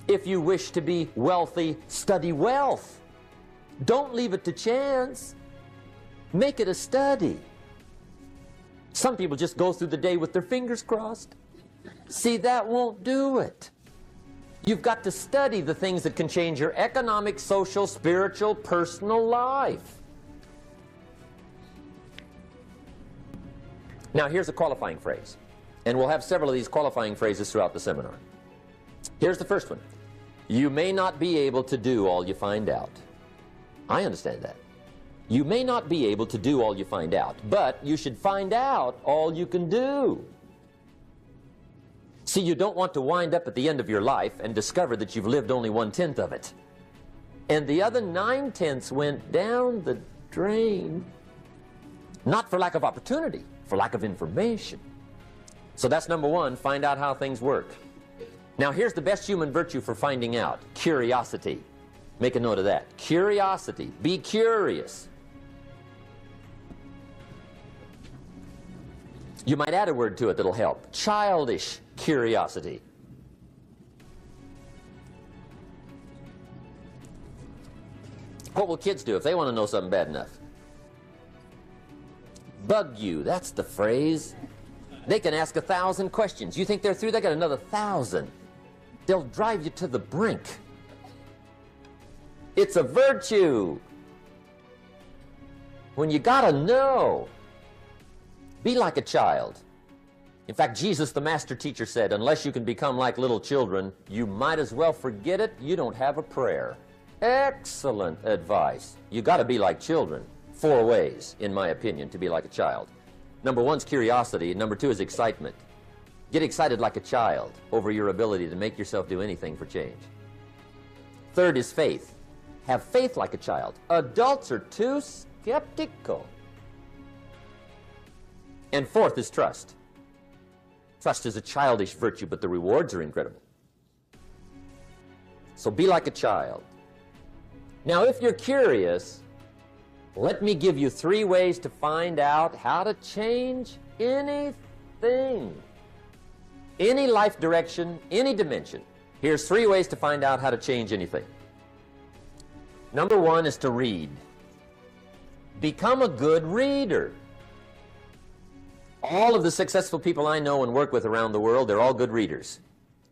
If you wish to be wealthy, study wealth. Don't leave it to chance. Make it a study. Some people just go through the day with their fingers crossed. See, that won't do it. You've got to study the things that can change your economic, social, spiritual, personal life. Now, here's a qualifying phrase. And we'll have several of these qualifying phrases throughout the seminar. Here's the first one. You may not be able to do all you find out. I understand that. You may not be able to do all you find out, but you should find out all you can do. See, you don't want to wind up at the end of your life and discover that you've lived only 1/10 of it. And the other 9/10 went down the drain. Not for lack of opportunity, for lack of information. So that's number 1, find out how things work. Now here's the best human virtue for finding out, curiosity. Make a note of that. Curiosity. Be curious. You might add a word to it that'll help. Childish curiosity. What will kids do if they want to know something bad enough? Bug you, that's the phrase. They can ask 1,000 questions. You think they're through? They got another 1,000. They'll drive you to the brink. It's a virtue. when you gotta know. Be like a child. In fact, Jesus, the master teacher, said, unless you can become like little children, you might as well forget it. You don't have a prayer. Excellent advice. You gotta be like children. 4 ways, in my opinion, to be like a child. Number 1 is curiosity. Number 2 is excitement. Get excited like a child over your ability to make yourself do anything for change. 3rd is faith. Have faith like a child. Adults are too skeptical. And 4th is trust. Trust is a childish virtue, but the rewards are incredible. So be like a child. Now, if you're curious, let me give you 3 ways to find out how to change anything. Any life direction, any dimension. Here's 3 ways to find out how to change anything. Number 1 is to read. Become a good reader. All of the successful people I know and work with around the world, they're all good readers.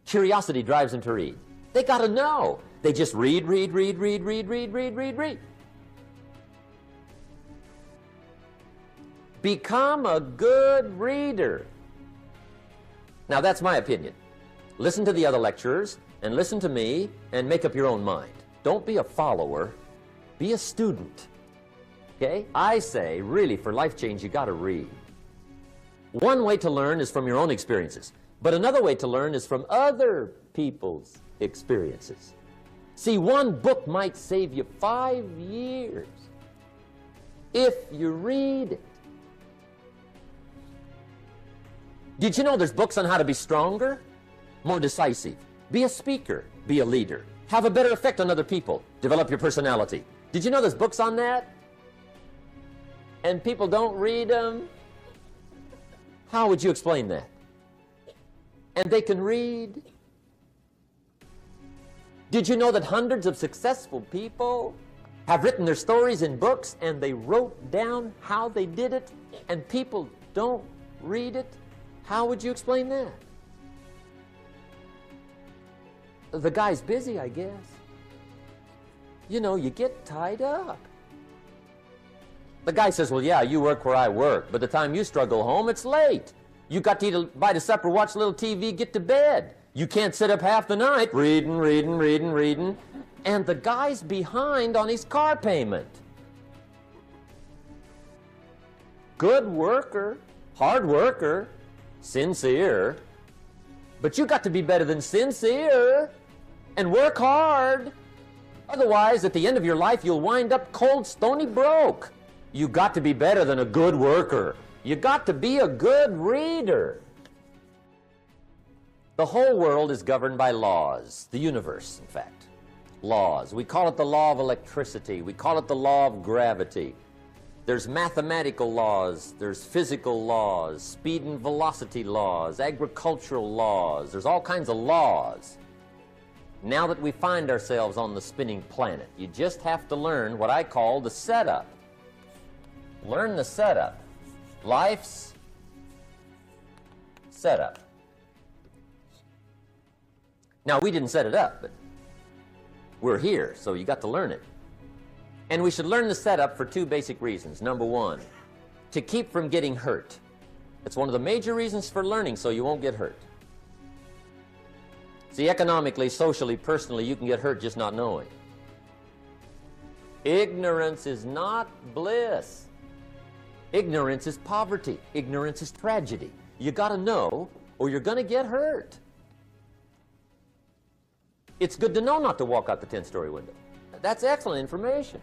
Curiosity drives them to read. They gotta know. They just read. Become a good reader. Now, that's my opinion. Listen to the other lecturers and listen to me and make up your own mind. Don't be a follower. Be a student. Okay? I say, really, for life change, you gotta read. One way to learn is from your own experiences, but another way to learn is from other people's experiences. See, one book might save you 5 years if you read it. Did you know there's books on how to be stronger, more decisive, be a speaker, be a leader, have a better effect on other people, develop your personality? Did you know there's books on that? And people don't read them? How would you explain that? And they can read. Did you know that hundreds of successful people have written their stories in books and they wrote down how they did it and people don't read it? How would you explain that? The guy's busy, I guess. You know, you get tied up. The guy says, well, yeah, you work where I work. By the time you struggle home, it's late. You got to eat a bite of supper, watch a little TV, get to bed. You can't sit up half the night reading. And the guy's behind on his car payment. Good worker, hard worker, sincere. But you got to be better than sincere and work hard. Otherwise, at the end of your life, you'll wind up cold, stony broke. You got to be better than a good worker. You got to be a good reader. The whole world is governed by laws. The universe, in fact. Laws. We call it the law of electricity. We call it the law of gravity. There's mathematical laws. There's physical laws. Speed and velocity laws. Agricultural laws. There's all kinds of laws. Now that we find ourselves on the spinning planet, you just have to learn what I call the setup. Learn the setup. Life's setup. Now, we didn't set it up, but we're here, so you got to learn it. And we should learn the setup for 2 basic reasons. Number 1, to keep from getting hurt. It's one of the major reasons for learning, so you won't get hurt. See, economically, socially, personally, you can get hurt just not knowing. Ignorance is not bliss. Ignorance is poverty. Ignorance is tragedy. You got to know, or you're going to get hurt. It's good to know not to walk out the 10-story window. That's excellent information.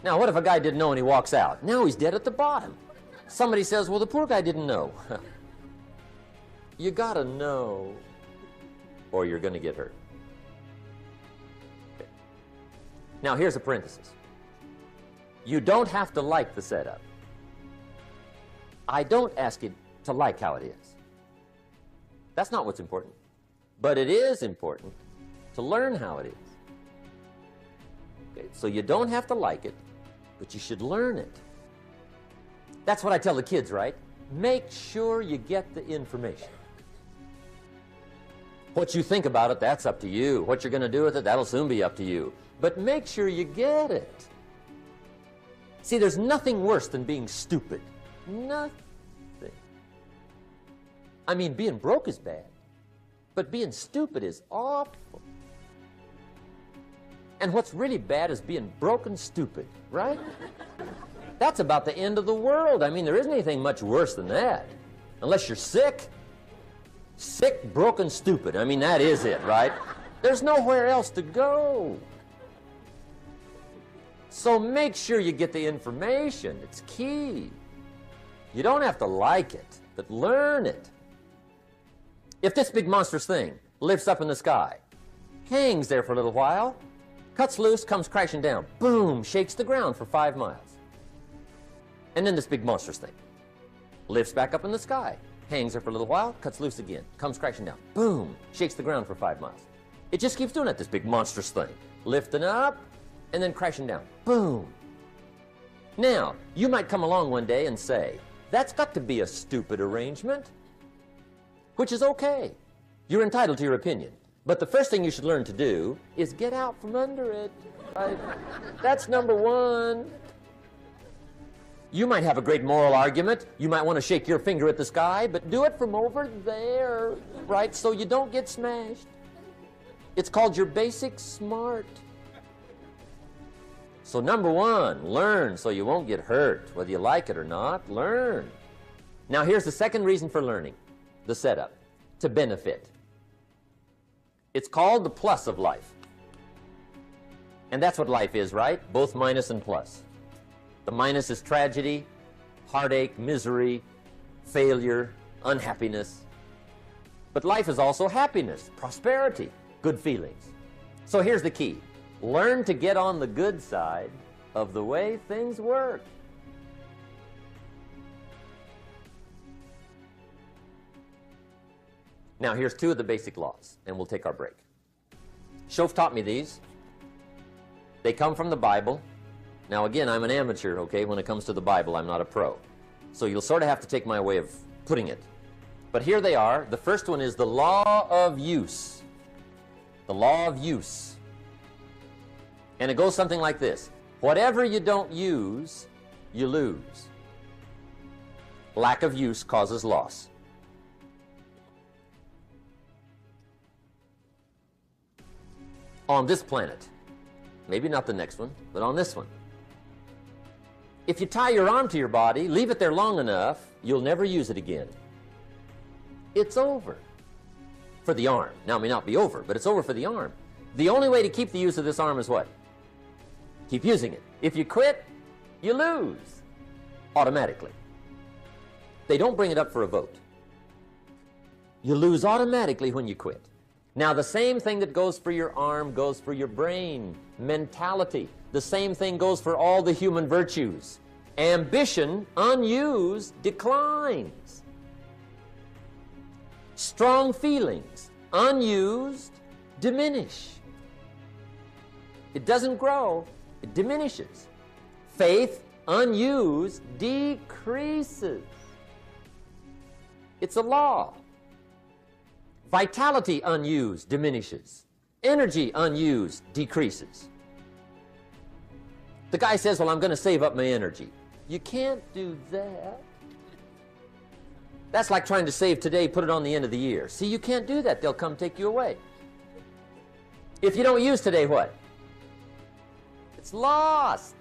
Now, what if a guy didn't know and he walks out? Now he's dead at the bottom. Somebody says, well, the poor guy didn't know. You got to know, or you're going to get hurt. Okay. Now, here's a parenthesis. You don't have to like the setup. I don't ask you to like how it is. That's not what's important. But it is important to learn how it is. Okay, so you don't have to like it, but you should learn it. That's what I tell the kids, right? Make sure you get the information. What you think about it, that's up to you. What you're going to do with it, that'll soon be up to you. But make sure you get it. See, there's nothing worse than being stupid. Nothing. I mean, being broke is bad, but being stupid is awful. And what's really bad is being broke and stupid, right? That's about the end of the world. I mean, there isn't anything much worse than that. Unless you're sick. Sick, broken, stupid. I mean, that is it, right? There's nowhere else to go. So make sure you get the information. It's key. You don't have to like it, but learn it. If this big monstrous thing lifts up in the sky, hangs there for a little while, cuts loose, comes crashing down, boom, shakes the ground for 5 miles. And then this big monstrous thing lifts back up in the sky, hangs there for a little while, cuts loose again, comes crashing down, boom, shakes the ground for 5 miles. It just keeps doing that, this big monstrous thing, lifting up and then crashing down, boom. Now, you might come along one day and say, that's got to be a stupid arrangement, which is okay. You're entitled to your opinion. But the first thing you should learn to do is get out from under it. Right? That's number one. You might have a great moral argument. You might want to shake your finger at the sky, but do it from over there, right? So you don't get smashed. It's called your basic smart. So number one, learn so you won't get hurt. Whether you like it or not, learn. Now here's the second reason for learning. The setup, to benefit. It's called the plus of life. And that's what life is, right? Both minus and plus. The minus is tragedy, heartache, misery, failure, unhappiness. But life is also happiness, prosperity, good feelings. So here's the key. Learn to get on the good side of the way things work. Now, here's 2 of the basic laws, and we'll take our break. Shoaff taught me these. They come from the Bible. Now, again, I'm an amateur, okay? When it comes to the Bible, I'm not a pro. So you'll sort of have to take my way of putting it. But here they are. The first one is the law of use. The law of use. And it goes something like this. Whatever you don't use, you lose. Lack of use causes loss. On this planet, maybe not the next one, but on this one, if you tie your arm to your body, leave it there long enough, you'll never use it again. It's over for the arm. Now, it may not be over, but it's over for the arm. The only way to keep the use of this arm is what? Keep using it. If you quit, you lose automatically. They don't bring it up for a vote. You lose automatically when you quit. Now, the same thing that goes for your arm goes for your brain, mentality. The same thing goes for all the human virtues. Ambition, unused, declines. Strong feelings, unused, diminish. It doesn't grow, it diminishes. Faith, unused, decreases. It's a law. Vitality, unused, diminishes. Energy, unused, decreases. The guy says, well, I'm going to save up my energy. You can't do that. That's like trying to save today, put it on the end of the year. See, you can't do that. They'll come take you away. If you don't use today, what? It's lost.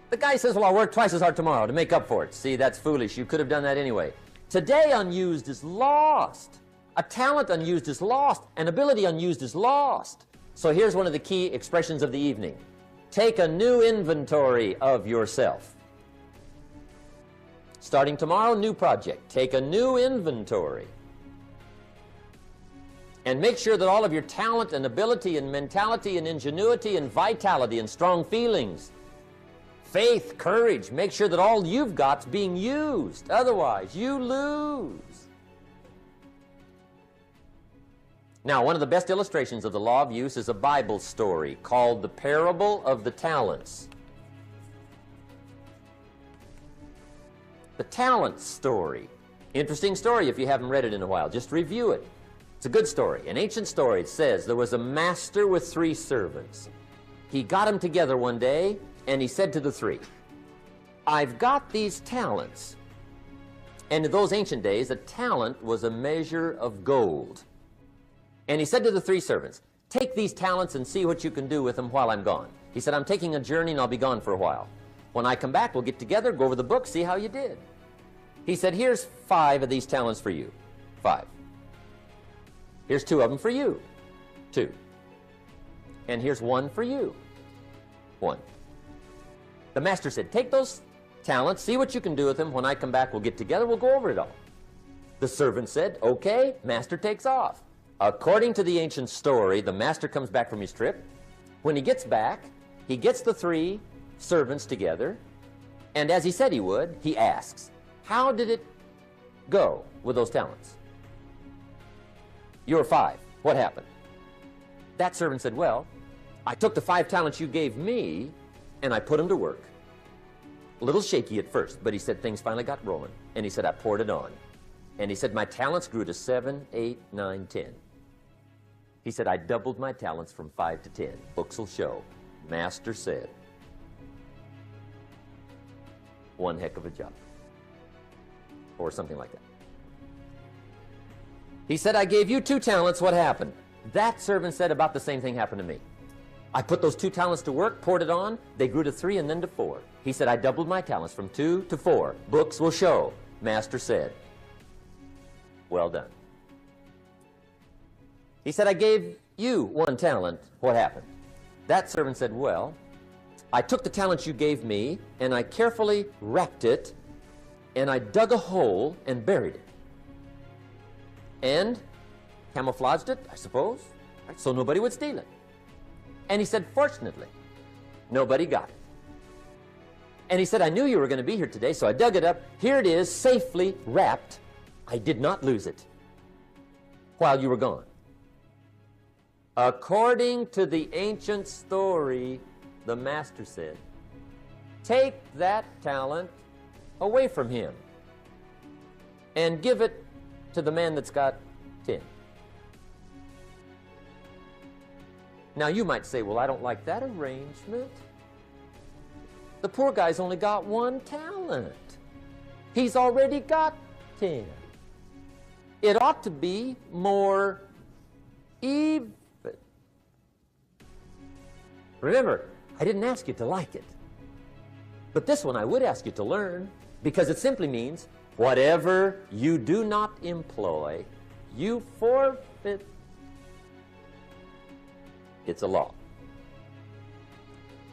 The guy says, well, I'll work twice as hard tomorrow to make up for it. See, that's foolish. You could have done that anyway. Today, unused is lost. A talent unused is lost. An ability unused is lost. So here's one of the key expressions of the evening. Take a new inventory of yourself. Starting tomorrow, new project. Take a new inventory. And make sure that all of your talent and ability and mentality and ingenuity and vitality and strong feelings, faith, courage, make sure that all you've got's being used. Otherwise, you lose. Now, one of the best illustrations of the law of use is a Bible story called the Parable of the Talents. The talent story. Interesting story if you haven't read it in a while. Just review it. It's a good story. An ancient story. It says there was a master with 3 servants. He got them together one day and he said to the 3, I've got these talents. And in those ancient days, a talent was a measure of gold. And he said to the 3 servants, take these talents and see what you can do with them while I'm gone. He said, I'm taking a journey and I'll be gone for a while. When I come back, we'll get together, go over the book, see how you did. He said, here's 5 of these talents for you. 5. Here's 2 of them for you. 2. And here's 1 for you. 1. The master said, take those talents, see what you can do with them. When I come back, we'll get together, we'll go over it all. The servant said, okay, master takes off. According to the ancient story, the master comes back from his trip. When he gets back, he gets the 3 servants together, and as he said he would, he asks, how did it go with those talents? You're 5. What happened? That servant said, well, I took the 5 talents you gave me, and I put them to work. A little shaky at first, but he said things finally got rolling. And he said, I poured it on. And he said, my talents grew to 7, 8, 9, 10. He said, I doubled my talents from 5 to 10. Books will show. Master said, one heck of a job. Or something like that. He said, I gave you 2 talents. What happened? That servant said, about the same thing happened to me. I put those 2 talents to work, poured it on. They grew to 3 and then to 4. He said, I doubled my talents from 2 to 4. Books will show. Master said, well done. He said, I gave you 1 talent. What happened? That servant said, well, I took the talents you gave me, and I carefully wrapped it, and I dug a hole and buried it. And camouflaged it, I suppose, right, so nobody would steal it. And he said, fortunately, nobody got it. And he said, I knew you were going to be here today, so I dug it up. Here it is, safely wrapped. I did not lose it while you were gone. According to the ancient story, the master said, take that talent away from him and give it to the man that's got 10. Now you might say, well, I don't like that arrangement. The poor guy's only got 1 talent. He's already got 10. It ought to be more even. Remember, I didn't ask you to like it. But this one I would ask you to learn, because it simply means whatever you do not employ, you forfeit. It's a law.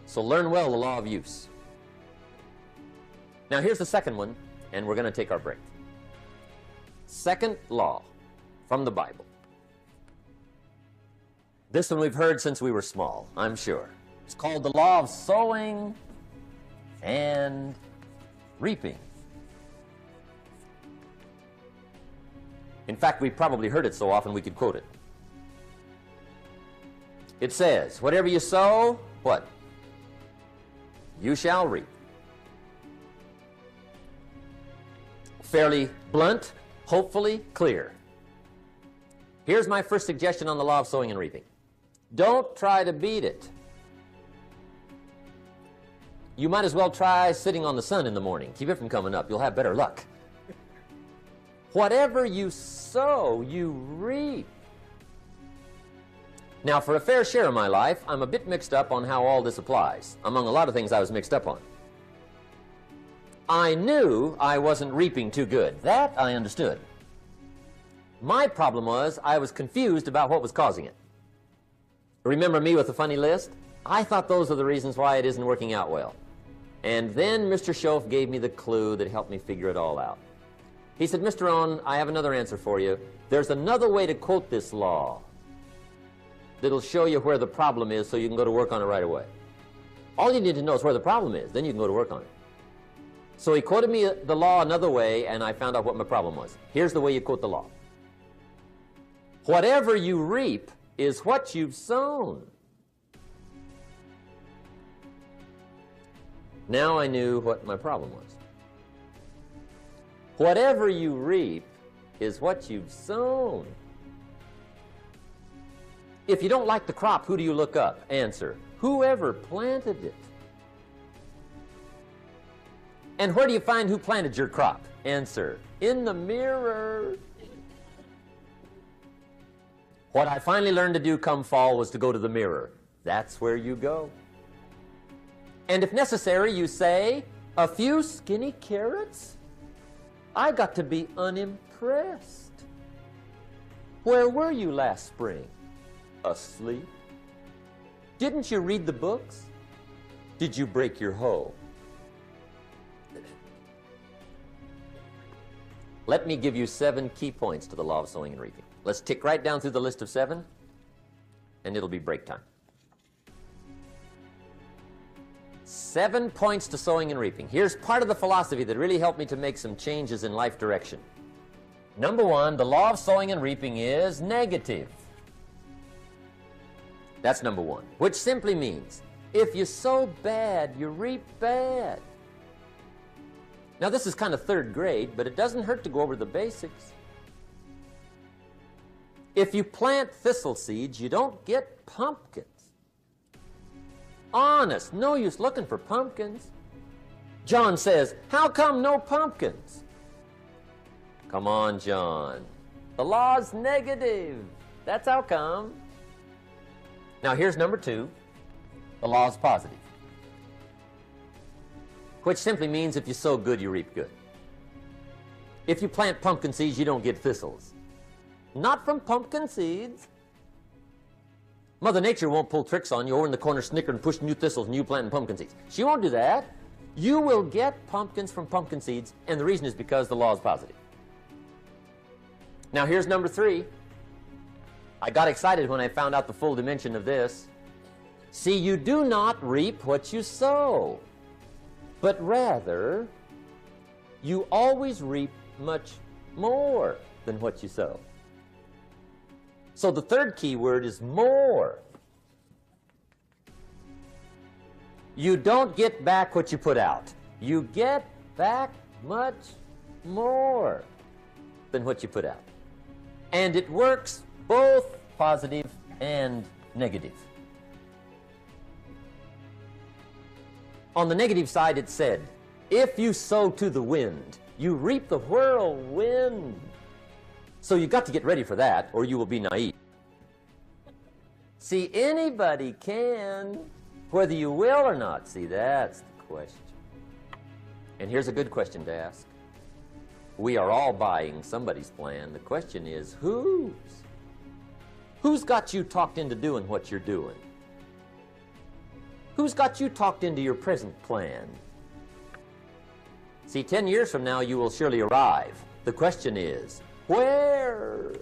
So learn well the law of use. Now here's the second one, and we're going to take our break. Second law from the Bible. This one we've heard since we were small, I'm sure. It's called the law of sowing and reaping. In fact, we've probably heard it so often we could quote it. It says, whatever you sow, what? You shall reap. Fairly blunt, hopefully clear. Here's my first suggestion on the law of sowing and reaping. Don't try to beat it. You might as well try sitting on the sun in the morning. Keep it from coming up. You'll have better luck. Whatever you sow, you reap. Now, for a fair share of my life, I'm a bit mixed up on how all this applies. Among a lot of things I was mixed up on. I knew I wasn't reaping too good. That I understood. My problem was I was confused about what was causing it. Remember me with the funny list? I thought those are the reasons why it isn't working out well. And then Mr. Schoaf gave me the clue that helped me figure it all out. He said, Mr. Rohn, I have another answer for you. There's another way to quote this law that'll show you where the problem is so you can go to work on it right away. All you need to know is where the problem is, then you can go to work on it. So he quoted me the law another way, and I found out what my problem was. Here's the way you quote the law. Whatever you reap is what you've sown. Now I knew what my problem was. Whatever you reap is what you've sown. If you don't like the crop, who do you look up? Answer, whoever planted it. And where do you find who planted your crop? Answer, in the mirror. What I finally learned to do come fall was to go to the mirror. That's where you go. And if necessary, you say, a few skinny carrots? I got to be unimpressed. Where were you last spring? Asleep. Didn't you read the books? Did you break your hoe? Let me give you 7 key points to the law of sowing and reaping. Let's tick right down through the list of 7, and it'll be break time. 7 points to sowing and reaping. Here's part of the philosophy that really helped me to make some changes in life direction. Number 1, the law of sowing and reaping is negative. That's number 1, which simply means if you sow bad, you reap bad. Now this is kind of 3rd grade, but it doesn't hurt to go over the basics. If you plant thistle seeds, you don't get pumpkins. Honest, no use looking for pumpkins. John says, how come no pumpkins? Come on, John. The law's negative. That's how come. Now here's number 2. The law is positive, which simply means if you sow good, you reap good. If you plant pumpkin seeds, you don't get thistles. Not from pumpkin seeds. Mother Nature won't pull tricks on you over in the corner snickering, pushing new thistles and you planting pumpkin seeds. She won't do that. You will get pumpkins from pumpkin seeds, and the reason is because the law is positive. Now here's number 3. I got excited when I found out the full dimension of this. See, you do not reap what you sow, but rather you always reap much more than what you sow. So the 3rd key word is more. You don't get back what you put out. You get back much more than what you put out. And it works both positive and negative. On the negative side, it said, if you sow to the wind, you reap the whirlwind. So you've got to get ready for that, or you will be naive. See, anybody can, whether you will or not. See, that's the question. And here's a good question to ask. We are all buying somebody's plan. The question is, whose? Who's got you talked into doing what you're doing? Who's got you talked into your present plan? See, 10 years from now, you will surely arrive. The question is, where?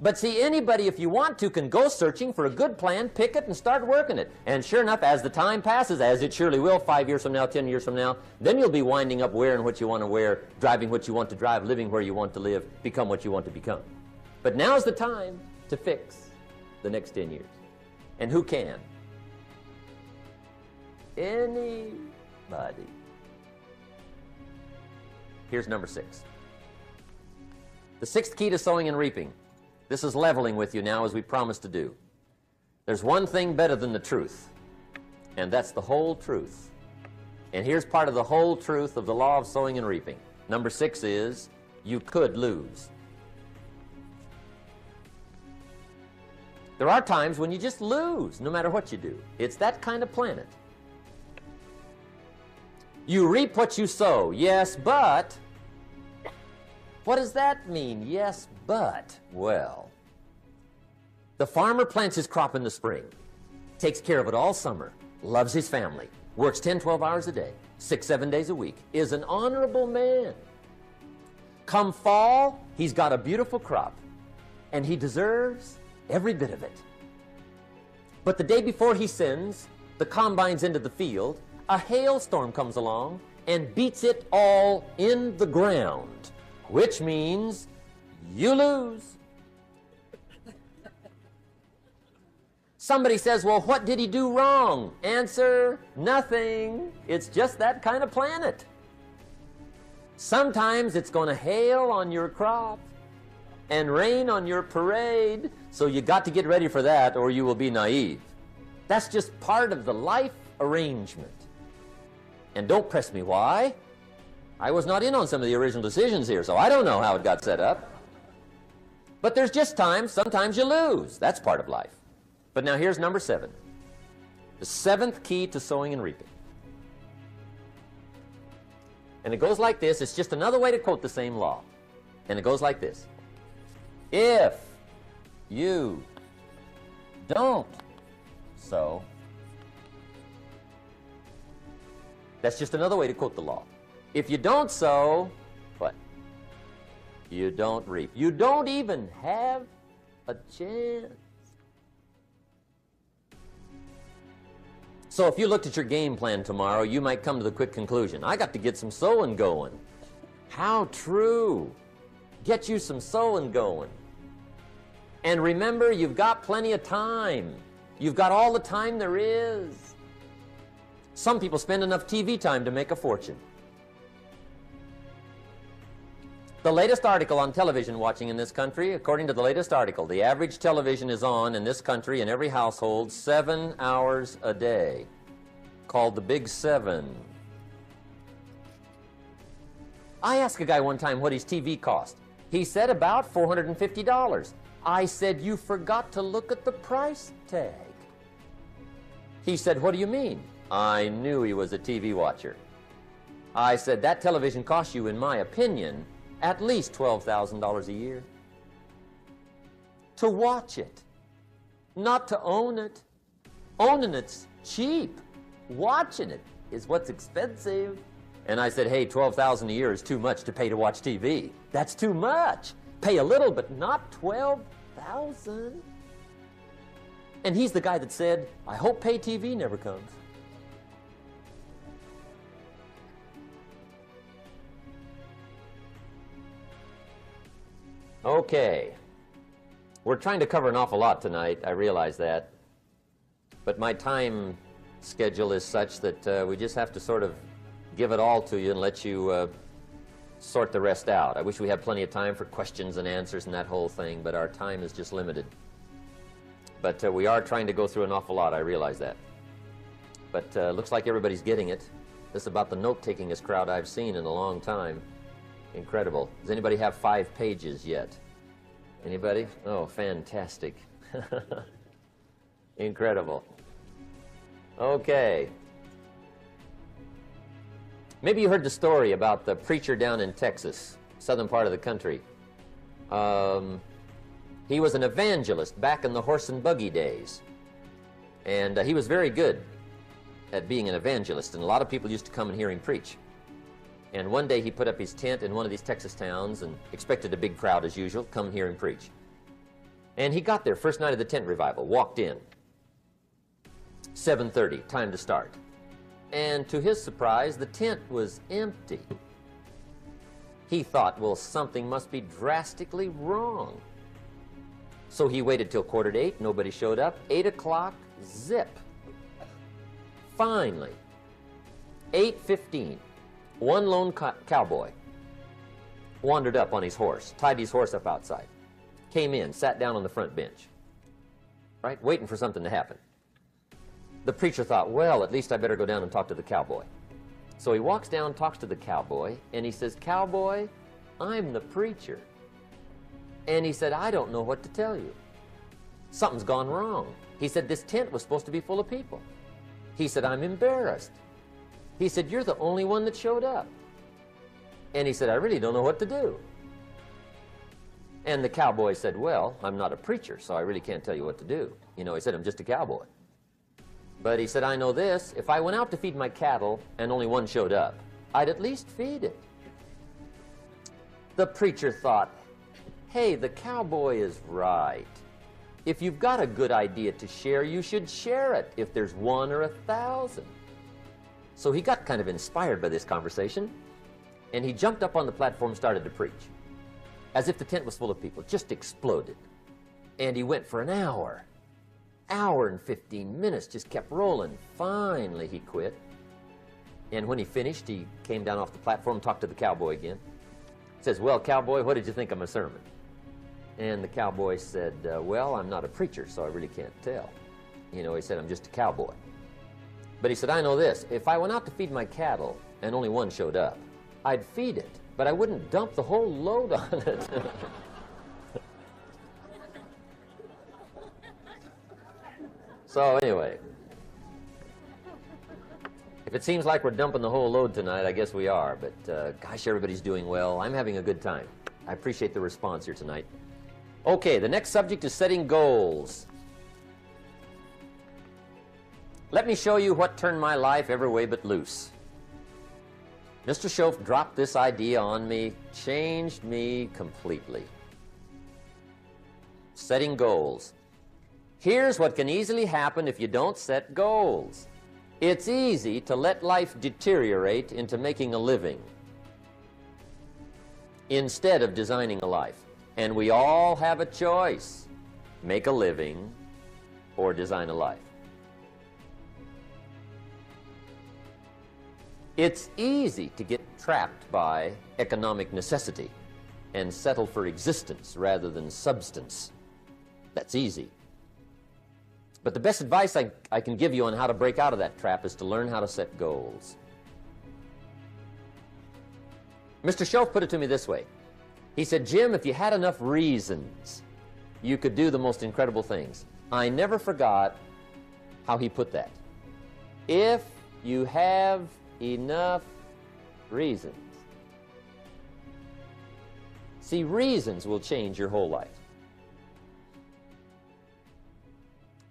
But see, anybody, if you want to, can go searching for a good plan, pick it, and start working it. And sure enough, as the time passes, as it surely will 5 years from now, 10 years from now, then you'll be winding up wearing what you want to wear, driving what you want to drive, living where you want to live, become what you want to become. But now's the time to fix the next 10 years. And who can? Anybody. Here's number 6. The 6th key to sowing and reaping. This is leveling with you now, as we promised to do. There's one thing better than the truth, and that's the whole truth. And here's part of the whole truth of the law of sowing and reaping. Number 6 is, you could lose. There are times when you just lose, no matter what you do. It's that kind of planet. You reap what you sow, yes, but... What does that mean, yes, but? Well, the farmer plants his crop in the spring, takes care of it all summer, loves his family, works 10, 12 hours a day, 6, 7 days a week, is an honorable man. Come fall, he's got a beautiful crop, and he deserves every bit of it. But the day before he sends the combines into the field, a hailstorm comes along and beats it all in the ground, which means you lose. Somebody says, well, what did he do wrong? Answer, nothing. It's just that kind of planet. Sometimes it's going to hail on your crop and rain on your parade, so you got to get ready for that or you will be naive. That's just part of the life arrangement. And don't press me why. I was not in on some of the original decisions here, so I don't know how it got set up. But there's just times, sometimes you lose. That's part of life. But now here's number 7. The 7th key to sowing and reaping. And it goes like this. It's just another way to quote the same law. And it goes like this. If you don't sow, that's just another way to quote the law. If you don't sow, what? You don't reap. You don't even have a chance. So if you looked at your game plan tomorrow, you might come to the quick conclusion, I got to get some sowing going. How true. Get you some sowing going. And remember, you've got plenty of time. You've got all the time there is. Some people spend enough TV time to make a fortune. The latest article on television watching in this country, according to the latest article, the average television is on in this country in every household 7 hours a day, called the Big 7. I asked a guy one time what his TV cost. He said about $450. I said, you forgot to look at the price tag. He said, what do you mean? I knew he was a TV watcher. I said, that television costs you, in my opinion, at least $12,000 a year. To watch it, not to own it. Owning it's cheap. Watching it is what's expensive. And I said, hey, $12,000 a year is too much to pay to watch TV. That's too much. Pay a little, but not $12,000. And he's the guy that said, I hope pay TV never comes. Okay, we're trying to cover an awful lot tonight, I realize that, but my time schedule is such that we just have to sort of give it all to you and let you sort the rest out. I wish we had plenty of time for questions and answers and that whole thing, but our time is just limited. But we are trying to go through an awful lot, I realize that. But looks like everybody's getting it. This is about the note-takingest crowd I've seen in a long time. Incredible. Does anybody have 5 pages yet? Anybody? Oh, fantastic. Incredible. Okay. Maybe you heard the story about the preacher down in Texas, southern part of the country. He was an evangelist back in the horse and buggy days. And he was very good at being an evangelist, and a lot of people used to come and hear him preach. And one day he put up his tent in one of these Texas towns and expected a big crowd as usual, come hear him preach. And he got there, first night of the tent revival, walked in. 7:30, time to start. And to his surprise, the tent was empty. He thought, well, something must be drastically wrong. So he waited till 7:45, nobody showed up. 8 o'clock, zip. Finally, 8:15. One lone cowboy wandered up on his horse, tied his horse up outside, came in, sat down on the front bench, right, waiting for something to happen. The preacher thought, well, at least I better go down and talk to the cowboy. So he walks down, talks to the cowboy, and he says, cowboy, I'm the preacher. And he said, I don't know what to tell you. Something's gone wrong. He said, this tent was supposed to be full of people. He said, I'm embarrassed. He said, you're the only one that showed up. And he said, I really don't know what to do. And the cowboy said, well, I'm not a preacher, so I really can't tell you what to do. You know, he said, I'm just a cowboy. But he said, I know this, if I went out to feed my cattle and only one showed up, I'd at least feed it. The preacher thought, hey, the cowboy is right. If you've got a good idea to share, you should share it, if there's 1 or 1,000. So he got kind of inspired by this conversation, and he jumped up on the platform and started to preach. As if the tent was full of people, just exploded. And he went for an hour and 15 minutes, just kept rolling. Finally, he quit. And when he finished, he came down off the platform, talked to the cowboy again. Says, well, cowboy, what did you think of my sermon? And the cowboy said, well, I'm not a preacher, so I really can't tell. You know, he said, I'm just a cowboy. But he said, I know this. If I went out to feed my cattle and only one showed up, I'd feed it, but I wouldn't dump the whole load on it. So anyway, if it seems like we're dumping the whole load tonight, I guess we are. But gosh, everybody's doing well. I'm having a good time. I appreciate the response here tonight. Okay, the next subject is setting goals. Let me show you what turned my life every way but loose. Mr. Shoaff dropped this idea on me, changed me completely. Setting goals. Here's what can easily happen if you don't set goals. It's easy to let life deteriorate into making a living instead of designing a life. And we all have a choice. Make a living or design a life. It's easy to get trapped by economic necessity and settle for existence rather than substance. That's easy. But the best advice I can give you on how to break out of that trap is to learn how to set goals. Mr. Shoaff put it to me this way. He said, Jim, if you had enough reasons, you could do the most incredible things. I never forgot how he put that. If you have enough reasons. See, reasons will change your whole life.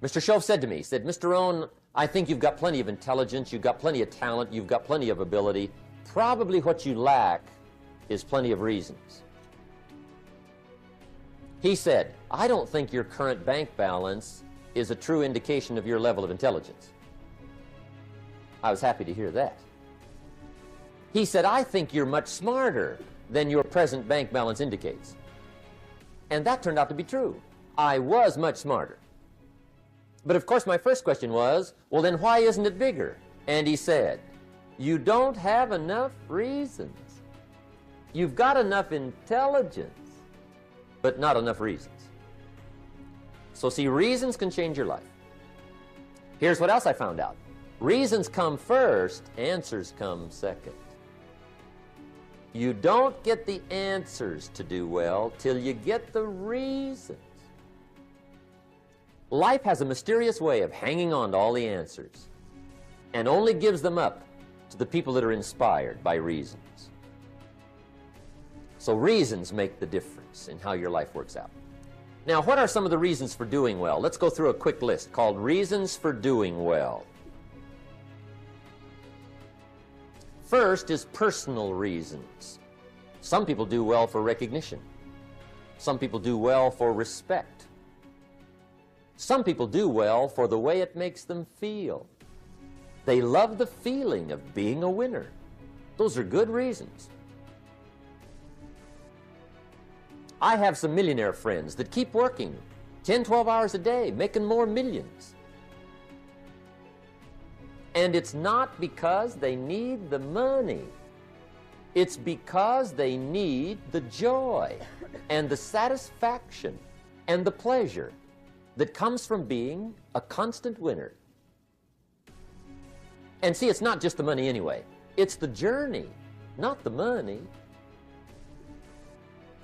Mr. Shoaff said to me, he said, Mr. Rohn, I think you've got plenty of intelligence, you've got plenty of talent, you've got plenty of ability. Probably what you lack is plenty of reasons. He said, I don't think your current bank balance is a true indication of your level of intelligence. I was happy to hear that. He said, I think you're much smarter than your present bank balance indicates. And that turned out to be true. I was much smarter. But of course my first question was, well then why isn't it bigger? And he said, you don't have enough reasons. You've got enough intelligence, but not enough reasons. So see, reasons can change your life. Here's what else I found out. Reasons come first, answers come second. You don't get the answers to do well till you get the reasons. Life has a mysterious way of hanging on to all the answers and only gives them up to the people that are inspired by reasons. So reasons make the difference in how your life works out. Now, what are some of the reasons for doing well? Let's go through a quick list called Reasons for Doing Well. First is personal reasons. Some people do well for recognition. Some people do well for respect. Some people do well for the way it makes them feel. They love the feeling of being a winner. Those are good reasons. I have some millionaire friends that keep working 10, 12 hours a day, making more millions. And it's not because they need the money. It's because they need the joy and the satisfaction and the pleasure that comes from being a constant winner. And see, it's not just the money anyway. It's the journey, not the money.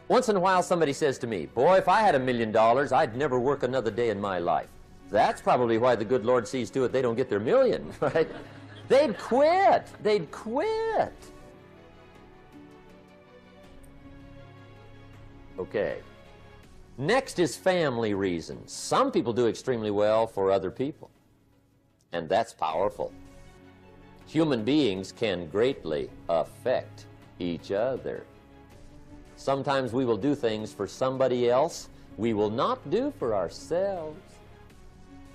Once in a while somebody says to me, boy, if I had $1 million, I'd never work another day in my life. That's probably why the good Lord sees to it they don't get their million, right? They'd quit. They'd quit. Okay. Next is family reasons. Some people do extremely well for other people, and that's powerful. Human beings can greatly affect each other. Sometimes we will do things for somebody else we will not do for ourselves.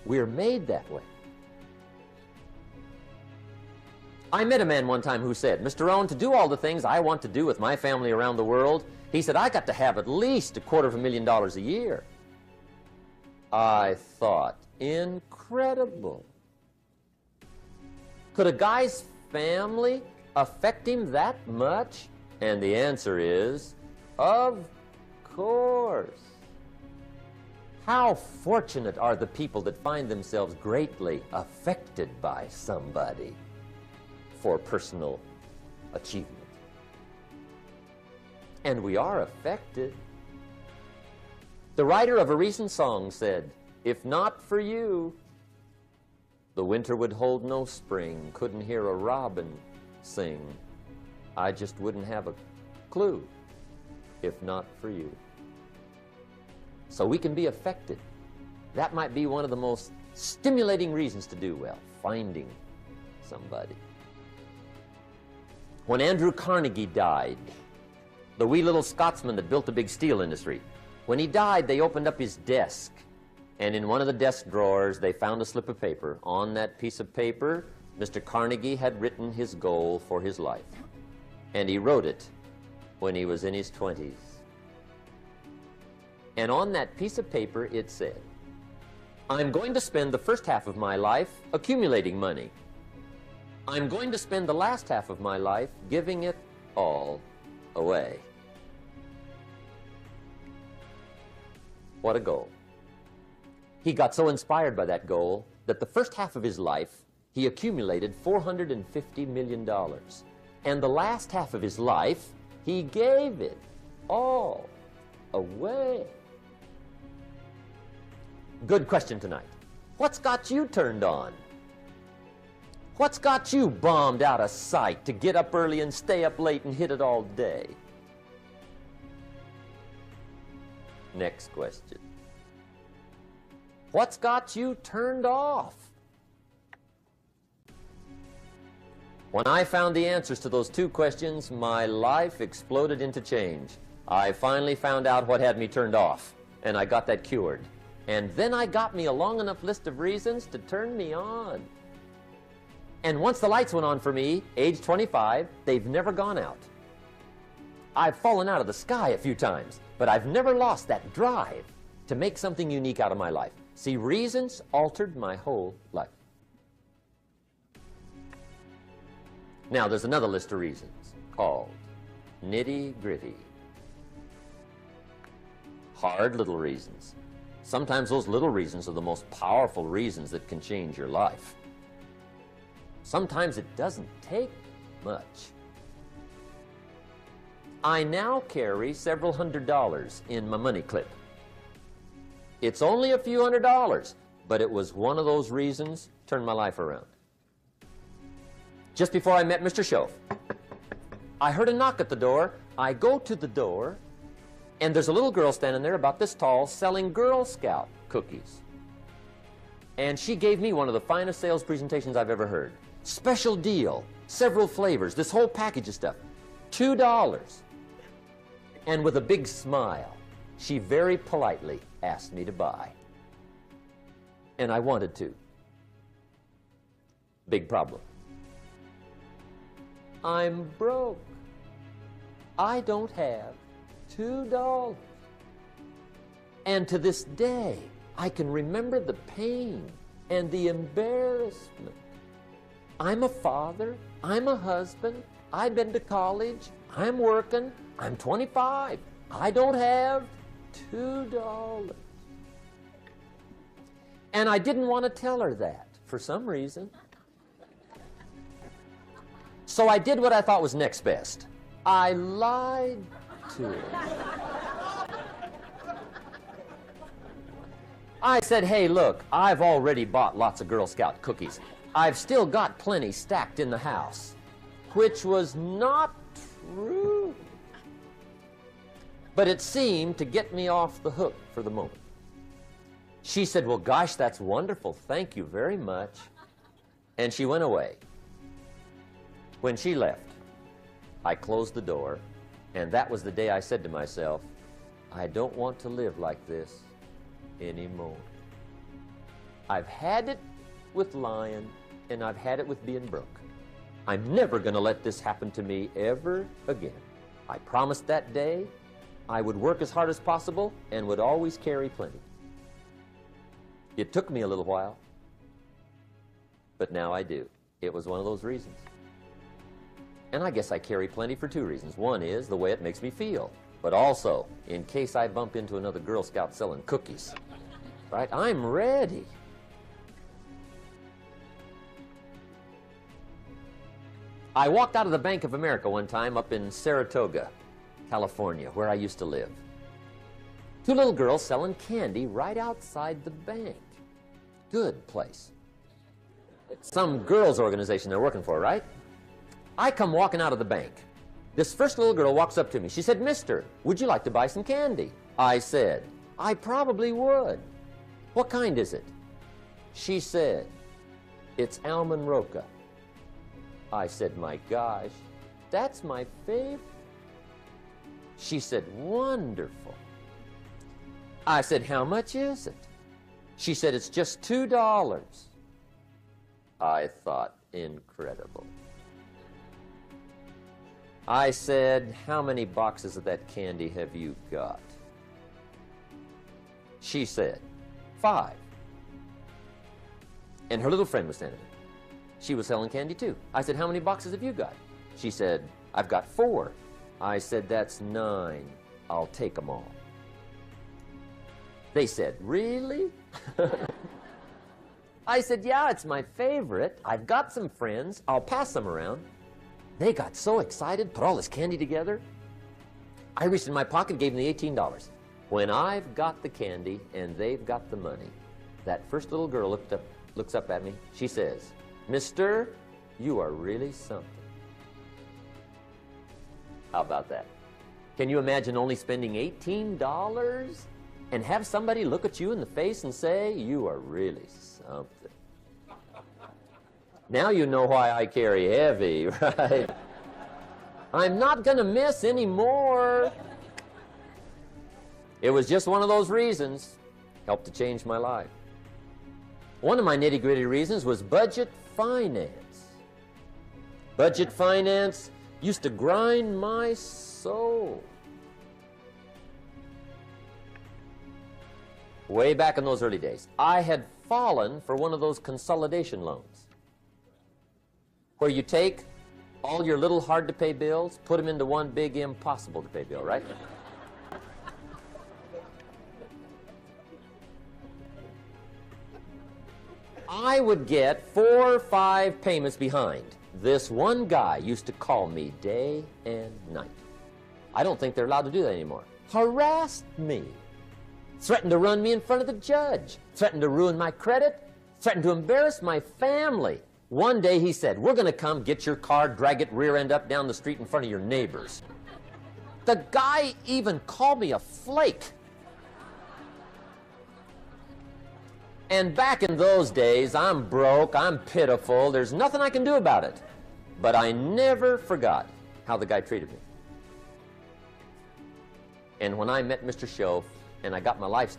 We're made that way. I met a man one time who said, Mr. Rohn, to do all the things I want to do with my family around the world, he said, I got to have at least $250,000 a year. I thought, incredible. Could a guy's family affect him that much? And the answer is, of course. How fortunate are the people that find themselves greatly affected by somebody for personal achievement. And we are affected. The writer of a recent song said, "If not for you, the winter would hold no spring, couldn't hear a robin sing. I just wouldn't have a clue if not for you." So we can be affected. That might be one of the most stimulating reasons to do well, finding somebody. When Andrew Carnegie died, the wee little Scotsman that built the big steel industry, when he died, they opened up his desk, and in one of the desk drawers, they found a slip of paper. On that piece of paper, Mr. Carnegie had written his goal for his life, and he wrote it when he was in his 20s. And on that piece of paper, it said, "I'm going to spend the first half of my life accumulating money. I'm going to spend the last half of my life giving it all away." What a goal. He got so inspired by that goal that the first half of his life, he accumulated $450 million. And the last half of his life, he gave it all away. Good question tonight. What's got you turned on? What's got you bombed out of sight to get up early and stay up late and hit it all day? Next question. What's got you turned off? When I found the answers to those two questions, my life exploded into change. I finally found out what had me turned off, and I got that cured. And then I got me a long enough list of reasons to turn me on. And once the lights went on for me, age 25, they've never gone out. I've fallen out of the sky a few times, but I've never lost that drive to make something unique out of my life. See, reasons altered my whole life. Now, there's another list of reasons called nitty-gritty. Hard little reasons. Sometimes those little reasons are the most powerful reasons that can change your life. Sometimes it doesn't take much. I now carry several $100s in my money clip. It's only a few $100s, but it was one of those reasons turned my life around. Just before I met Mr. Shoaff, I heard a knock at the door. I go to the door, and there's a little girl standing there about this tall selling Girl Scout cookies. And she gave me one of the finest sales presentations I've ever heard. Special deal, several flavors, this whole package of stuff, $2. And with a big smile, she very politely asked me to buy. And I wanted to. Big problem. I'm broke. I don't have $2. And to this day, I can remember the pain and the embarrassment. I'm a father, I'm a husband, I've been to college, I'm working, I'm 25, I don't have $2. And I didn't want to tell her that for some reason. So I did what I thought was next best. I lied to her. I said, "Hey, look, I've already bought lots of Girl Scout cookies. I've still got plenty stacked in the house," which was not true. But it seemed to get me off the hook for the moment. She said, "Well, gosh, that's wonderful. Thank you very much." And she went away. When she left, I closed the door, and that was the day I said to myself, I don't want to live like this anymore. I've had it with lying, and I've had it with being broke. I'm never going to let this happen to me ever again. I promised that day I would work as hard as possible and would always carry plenty. It took me a little while, but now I do. It was one of those reasons. And I guess I carry plenty for two reasons. One is the way it makes me feel, but also in case I bump into another Girl Scout selling cookies. right? I'm ready. I walked out of the Bank of America one time up in Saratoga, California, where I used to live. Two little girls selling candy right outside the bank. Good place. Some girls' organization they're working for, right? I come walking out of the bank. This first little girl walks up to me. She said, "Mister, would you like to buy some candy?" I said, "I probably would." "What kind is it?" She said, "It's almond roca." I said, "My gosh, that's my favorite." She said, "Wonderful." I said, "How much is it?" She said, "It's just $2. I thought, incredible. I said, "How many boxes of that candy have you got?" She said, 5. And her little friend was standing there. She was selling candy too. I said, "How many boxes have you got?" She said, "I've got 4. I said, "That's 9. I'll take them all." They said, "Really?" I said, "Yeah, it's my favorite. I've got some friends. I'll pass them around." They got so excited, put all this candy together. I reached in my pocket, gave them the $18. When I've got the candy and they've got the money, that first little girl looks up at me. She says, "Mister, you are really something." How about that? Can you imagine only spending $18 and have somebody look at you in the face and say, "You are really something"? Now you know why I carry heavy, right? I'm not going to miss anymore. It was just one of those reasons. Helped to change my life. One of my nitty-gritty reasons was budget finance. Budget finance used to grind my soul. Way back in those early days, I had fallen for one of those consolidation loans, where you take all your little hard-to-pay bills, put them into one big impossible-to-pay bill, right? I would get 4 or 5 payments behind. This one guy used to call me day and night. I don't think they're allowed to do that anymore. Harassed me. Threatened to run me in front of the judge. Threatened to ruin my credit. Threatened to embarrass my family. One day he said, "We're going to come get your car, drag it rear end up down the street in front of your neighbors." The guy even called me a flake. And back in those days, I'm broke, I'm pitiful, there's nothing I can do about it. But I never forgot how the guy treated me. And when I met Mr. Shoaff and I got my life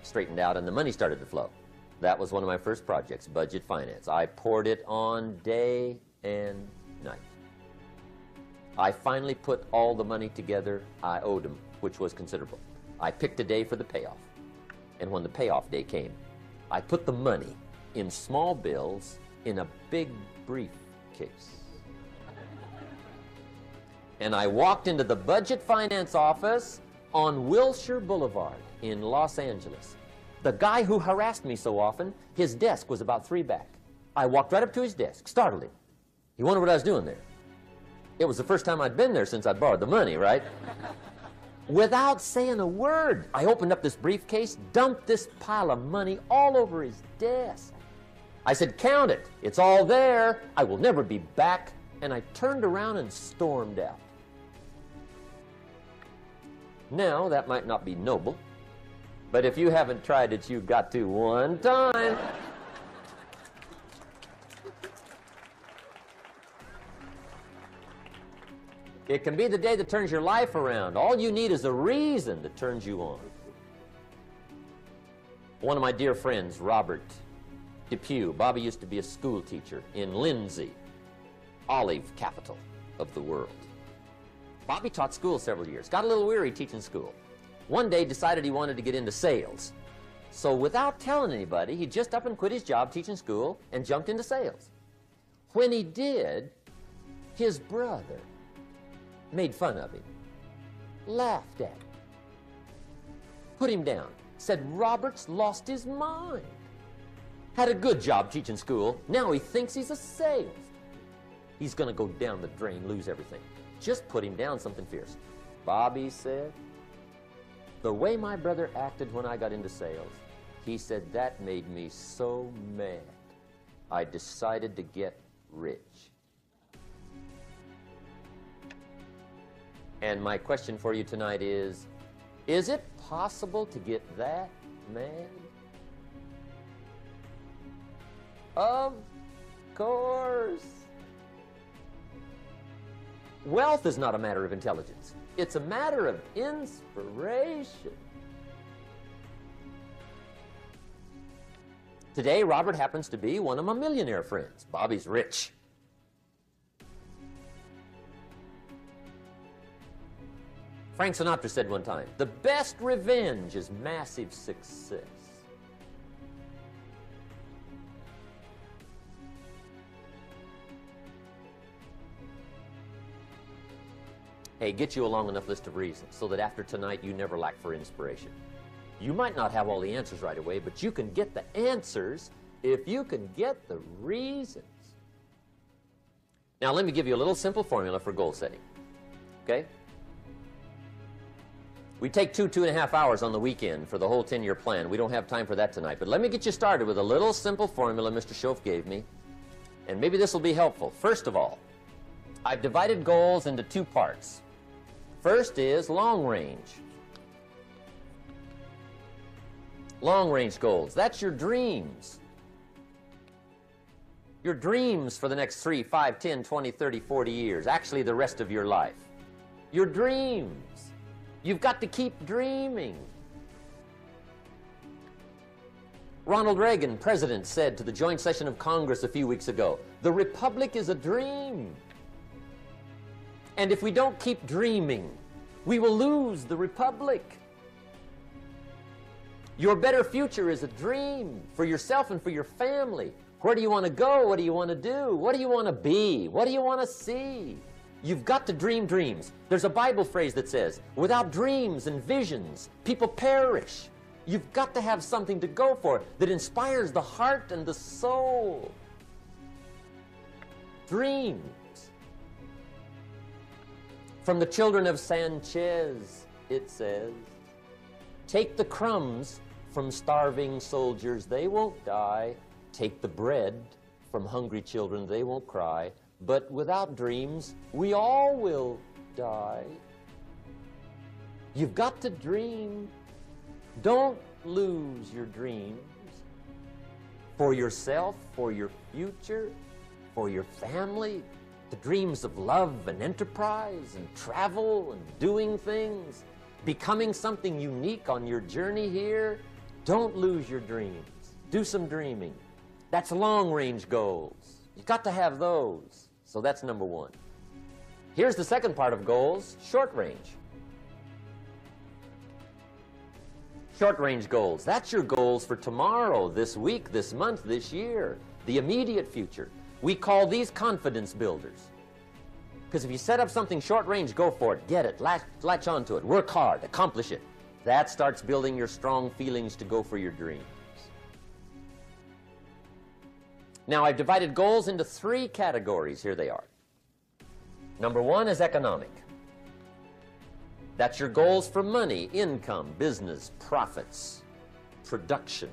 straightened out and the money started to flow, that was one of my first projects, budget finance. I poured it on day and night. I finally put all the money together I owed him, which was considerable. I picked a day for the payoff. And when the payoff day came, I put the money in small bills in a big briefcase. And I walked into the budget finance office on Wilshire Boulevard in Los Angeles. The guy who harassed me so often, his desk was about 3 back. I walked right up to his desk, startled him. He wondered what I was doing there. It was the first time I'd been there since I'd borrowed the money, right? Without saying a word, I opened up this briefcase, dumped this pile of money all over his desk. I said, "Count it. It's all there. I will never be back." And I turned around and stormed out. Now, that might not be noble, but if you haven't tried it, you've got to one time. It can be the day that turns your life around. All you need is a reason that turns you on. One of my dear friends, Robert Depew, Bobby used to be a school teacher in Lindsay, olive capital of the world. Bobby taught school several years, got a little weary teaching school. One day decided he wanted to get into sales. So without telling anybody, he just up and quit his job teaching school and jumped into sales. When he did, his brother made fun of him, laughed at him, put him down. said Robert's lost his mind. Had a good job teaching school. Now he thinks he's a salesman. He's going to go down the drain, lose everything. Just put him down something fierce. Bobby said, the way my brother acted when I got into sales, he said that made me so mad. I decided to get rich. And my question for you tonight is it possible to get that mad? Of course. Wealth is not a matter of intelligence. It's a matter of inspiration. Today, Robert happens to be one of my millionaire friends. Bobby's rich. Frank Sinatra said one time, the best revenge is massive success. Hey, get you a long enough list of reasons so that after tonight you never lack for inspiration. You might not have all the answers right away, but you can get the answers if you can get the reasons. Now, let me give you a little simple formula for goal setting. Okay? We take 2.5 hours on the weekend for the whole 10-year plan. We don't have time for that tonight, but let me get you started with a little simple formula Mr. Schoaf gave me, and maybe this will be helpful. First of all, I've divided goals into two parts. First is long range. Long range goals. That's your dreams. Your dreams for the next 3, 5, 10, 20, 30, 40 years. Actually, the rest of your life. Your dreams. You've got to keep dreaming. Ronald Reagan, president, said to the joint session of Congress a few weeks ago, the Republic is a dream. And if we don't keep dreaming, we will lose the Republic. Your better future is a dream for yourself and for your family. Where do you want to go? What do you want to do? What do you want to be? What do you want to see? You've got to dream dreams. There's a Bible phrase that says, without dreams and visions, people perish. You've got to have something to go for that inspires the heart and the soul. Dreams. From the children of Sanchez, it says, take the crumbs from starving soldiers, they won't die. Take the bread from hungry children, they won't cry. But without dreams, we all will die. You've got to dream. Don't lose your dreams. For yourself, for your future, for your family, the dreams of love and enterprise and travel and doing things, becoming something unique on your journey here. Don't lose your dreams. Do some dreaming. That's long-range goals. You've got to have those. So that's number one. Here's the second part of goals, short range. Short-range goals. That's your goals for tomorrow, this week, this month, this year, the immediate future. We call these confidence builders. Because if you set up something short-range, go for it, get it, latch onto it, work hard, accomplish it. That starts building your strong feelings to go for your dreams. Now, I've divided goals into 3 categories. Here they are. Number 1 is economic. That's your goals for money, income, business, profits, production.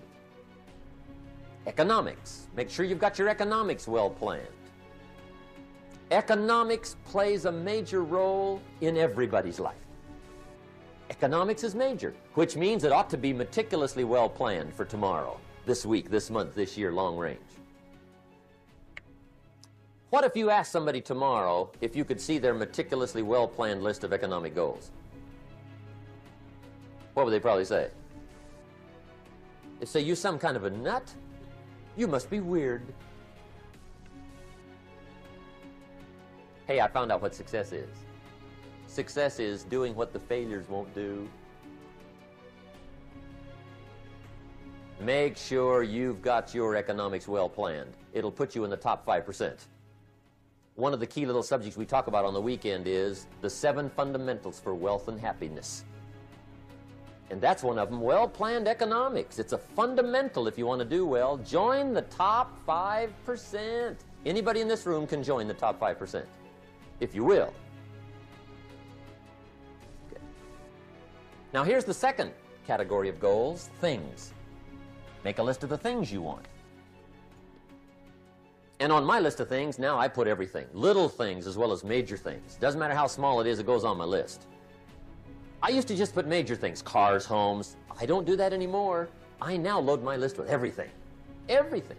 Economics. Make sure you've got your economics well planned. Economics plays a major role in everybody's life. Economics is major, which means it ought to be meticulously well planned for tomorrow, this week, this month, this year, long range. What if you asked somebody tomorrow if you could see their meticulously well-planned list of economic goals? What would they probably say? They'd say, you some kind of a nut? You must be weird. Hey, I found out what success is. Success is doing what the failures won't do. Make sure you've got your economics well planned. It'll put you in the top 5%. One of the key little subjects we talk about on the weekend is the 7 fundamentals for wealth and happiness. And that's one of them, well-planned economics. It's a fundamental if you want to do well. Join the top 5%. Anybody in this room can join the top 5%, if you will. Okay. Now here's the second category of goals, things. Make a list of the things you want. And on my list of things, now I put everything. Little things as well as major things. Doesn't matter how small it is, it goes on my list. I used to just put major things, cars, homes. I don't do that anymore. I now load my list with everything. Everything.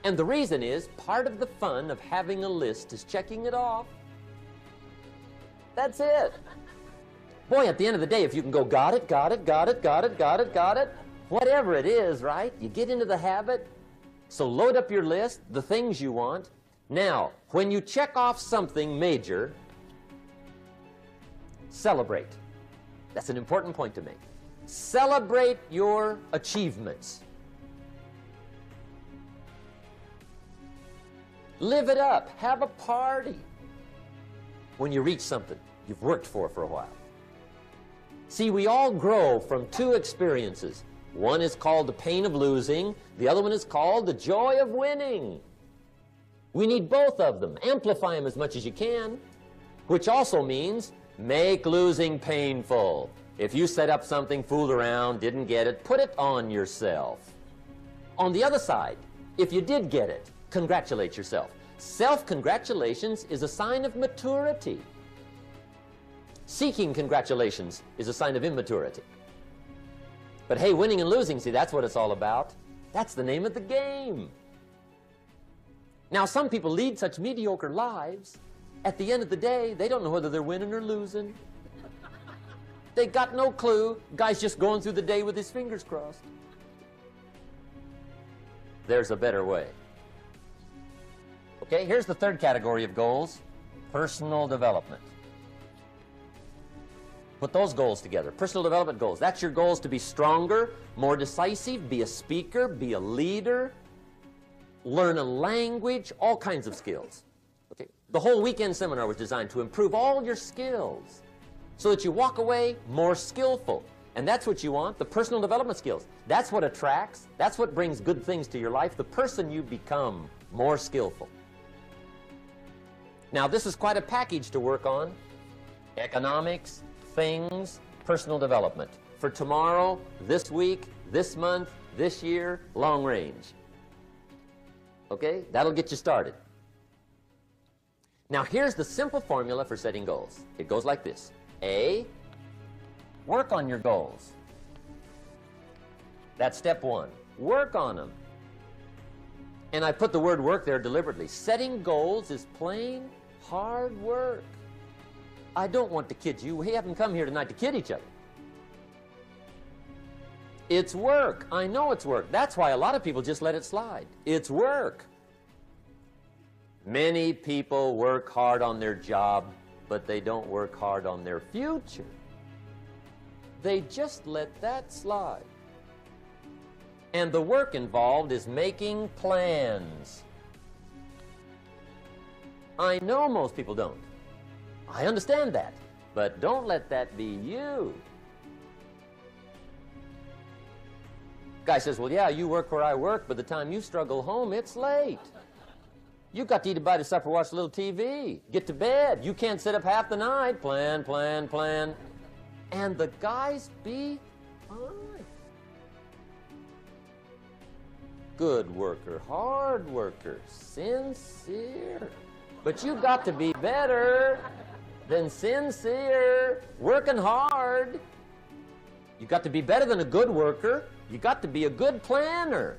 And the reason is, part of the fun of having a list is checking it off. That's it. Boy, at the end of the day, if you can go, got it, got it, got it, got it, got it, got it, whatever it is, right? You get into the habit. So load up your list, the things you want. Now, when you check off something major, celebrate. That's an important point to make. Celebrate your achievements. Live it up. Have a party when you reach something you've worked for a while. See, we all grow from two experiences. One is called the pain of losing. The other one is called the joy of winning. We need both of them. Amplify them as much as you can, which also means make losing painful. If you set up something, fooled around, didn't get it, put it on yourself. On the other side, if you did get it, congratulate yourself. Self-congratulations is a sign of maturity. Seeking congratulations is a sign of immaturity. But hey, winning and losing, see, that's what it's all about. That's the name of the game. Now, some people lead such mediocre lives, at the end of the day, they don't know whether they're winning or losing. They got no clue. Guy's just going through the day with his fingers crossed. There's a better way. Okay, here's the third category of goals, personal development. Put those goals together, personal development goals. That's your goals to be stronger, more decisive, be a speaker, be a leader, learn a language, all kinds of skills. Okay. The whole weekend seminar was designed to improve all your skills so that you walk away more skillful. And that's what you want, the personal development skills. That's what attracts, that's what brings good things to your life, the person you become more skillful. Now, this is quite a package to work on. Economics, things, personal development. For tomorrow, this week, this month, this year, long range. Okay? That'll get you started. Now, here's the simple formula for setting goals. It goes like this. A, work on your goals. That's step one. Work on them. And I put the word work there deliberately. Setting goals is plain hard work. I don't want to kid you. We haven't come here tonight to kid each other. It's work. I know it's work. That's why a lot of people just let it slide. It's work. Many people work hard on their job, but they don't work hard on their future. They just let that slide. And the work involved is making plans. I know most people don't. I understand that, but don't let that be you. Guy says, well, yeah, you work where I work, but the time you struggle home, it's late. You got to eat a bite of supper, watch a little TV, get to bed. You can't sit up half the night. Plan, plan, plan. And the guys be fine. Good worker, hard worker, sincere. But you got to be better than sincere, working hard. You got to be better than a good worker. You got to be a good planner.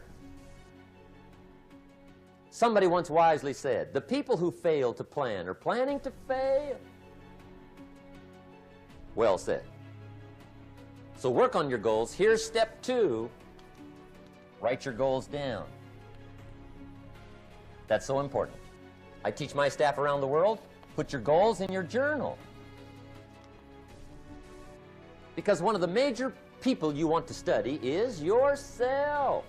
Somebody once wisely said, the people who fail to plan are planning to fail. Well said. So work on your goals. Here's step 2. Write your goals down. That's so important. I teach my staff around the world, put your goals in your journal. Because one of the major people you want to study is yourself.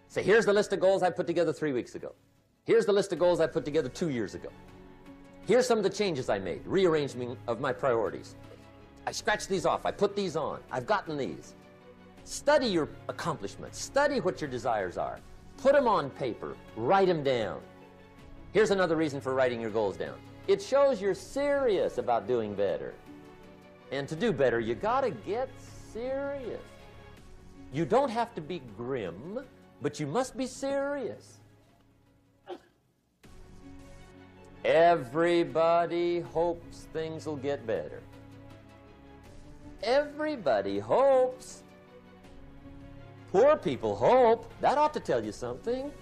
Say, here's the list of goals I put together 3 weeks ago. Here's the list of goals I put together 2 years ago. Here's some of the changes I made, rearrangement of my priorities. I scratched these off, I put these on, I've gotten these. Study your accomplishments, study what your desires are. Put them on paper, write them down. Here's another reason for writing your goals down. It shows you're serious about doing better. And to do better, you gotta get serious. You don't have to be grim, but you must be serious. Everybody hopes things will get better. Everybody hopes. Poor people hope. That ought to tell you something.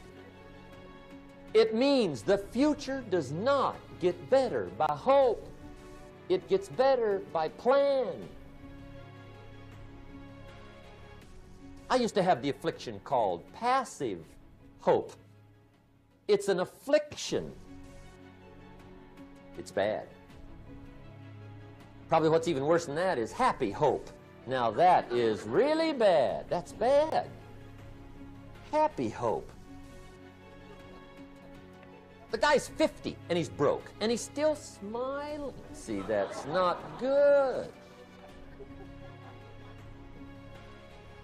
It means the future does not get better by hope. It gets better by plan. I used to have the affliction called passive hope. It's an affliction. It's bad. Probably what's even worse than that is happy hope. Now that is really bad. That's bad. Happy hope. The guy's 50 and he's broke and he's still smiling. See, that's not good.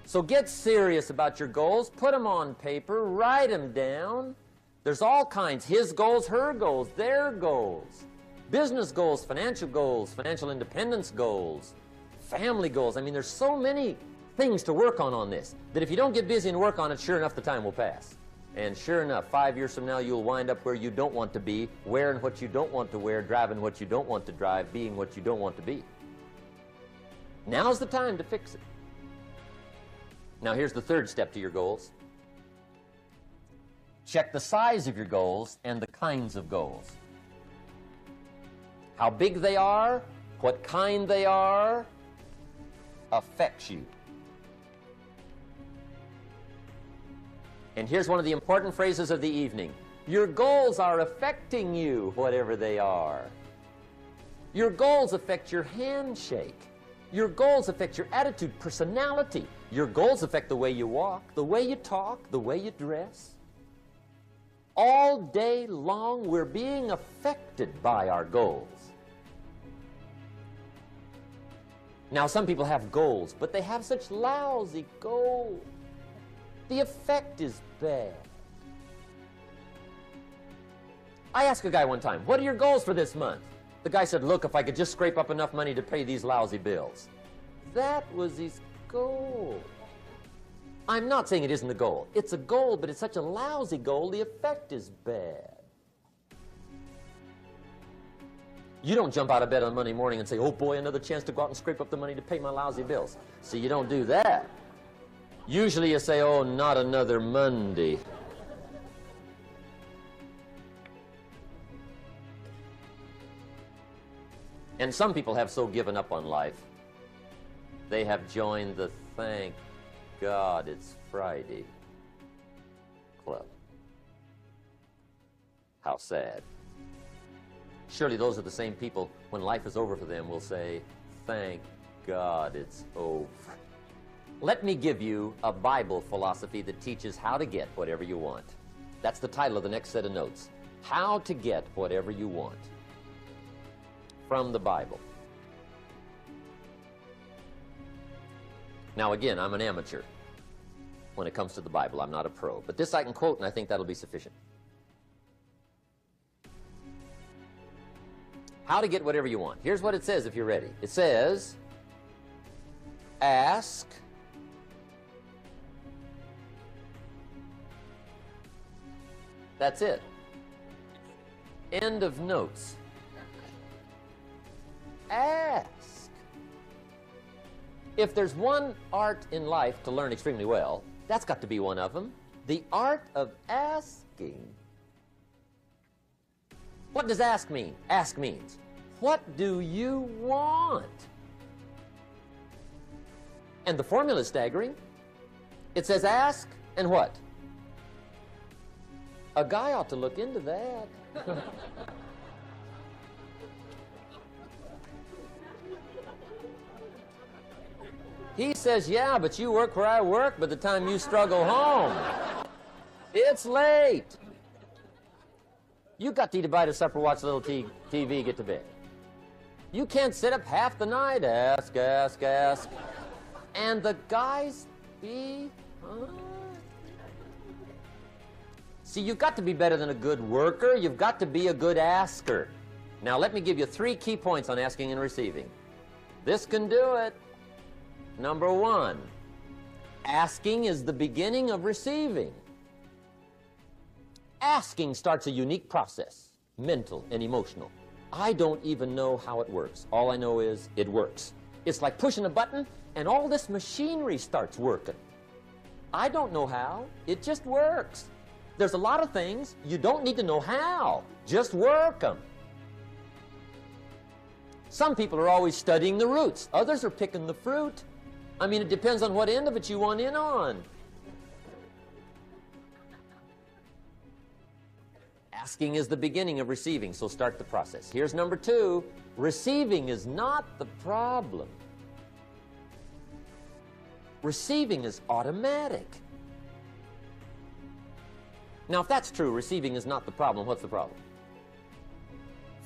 So get serious about your goals. Put them on paper. Write them down. There's all kinds. His goals, her goals, their goals. Business goals, financial independence goals, family goals. I mean, there's so many things to work on this that if you don't get busy and work on it, sure enough, the time will pass. And sure enough, 5 years from now, you'll wind up where you don't want to be, wearing what you don't want to wear, driving what you don't want to drive, being what you don't want to be. Now's the time to fix it. Now, here's the third step to your goals. Check the size of your goals and the kinds of goals. How big they are, what kind they are, affects you. And here's one of the important phrases of the evening. Your goals are affecting you, whatever they are. Your goals affect your handshake. Your goals affect your attitude, personality. Your goals affect the way you walk, the way you talk, the way you dress. All day long, we're being affected by our goals. Now, some people have goals, but they have such lousy goals. The effect is bad. I asked a guy one time, what are your goals for this month? The guy said, look, if I could just scrape up enough money to pay these lousy bills. That was his goal. I'm not saying it isn't a goal. It's a goal, but it's such a lousy goal, the effect is bad. You don't jump out of bed on Monday morning and say, oh boy, another chance to go out and scrape up the money to pay my lousy bills. See, you don't do that. Usually you say, oh, not another Monday. And some people have so given up on life, they have joined the thank God it's Friday club. How sad. Surely those are the same people, when life is over for them, will say, thank God it's over. Let me give you a Bible philosophy that teaches how to get whatever you want. That's the title of the next set of notes. How to get whatever you want. From the Bible. Now again, I'm an amateur when it comes to the Bible. I'm not a pro. But this I can quote, and I think that'll be sufficient. How to get whatever you want. Here's what it says if you're ready. It says, ask, that's it. End of notes. Ask. If there's one art in life to learn extremely well, that's got to be one of them. The art of asking. What does ask mean? Ask means, what do you want? And the formula is staggering. It says ask and what? A guy ought to look into that. He says, yeah, but you work where I work, by the time you struggle home, it's late. You got to eat a bite of supper, watch a little TV, get to bed. You can't sit up half the night, ask. And the guys be, See, you've got to be better than a good worker. You've got to be a good asker. Now, let me give you 3 key points on asking and receiving. This can do it. Number 1, asking is the beginning of receiving. Asking starts a unique process, mental and emotional. I don't even know how it works. All I know is it works. It's like pushing a button and all this machinery starts working. I don't know how. It just works. There's a lot of things you don't need to know how. Just work them. Some people are always studying the roots. Others are picking the fruit. I mean, it depends on what end of it you want in on. Asking is the beginning of receiving, so start the process. Here's number 2. Receiving is not the problem. Receiving is automatic. Now, if that's true, receiving is not the problem, what's the problem?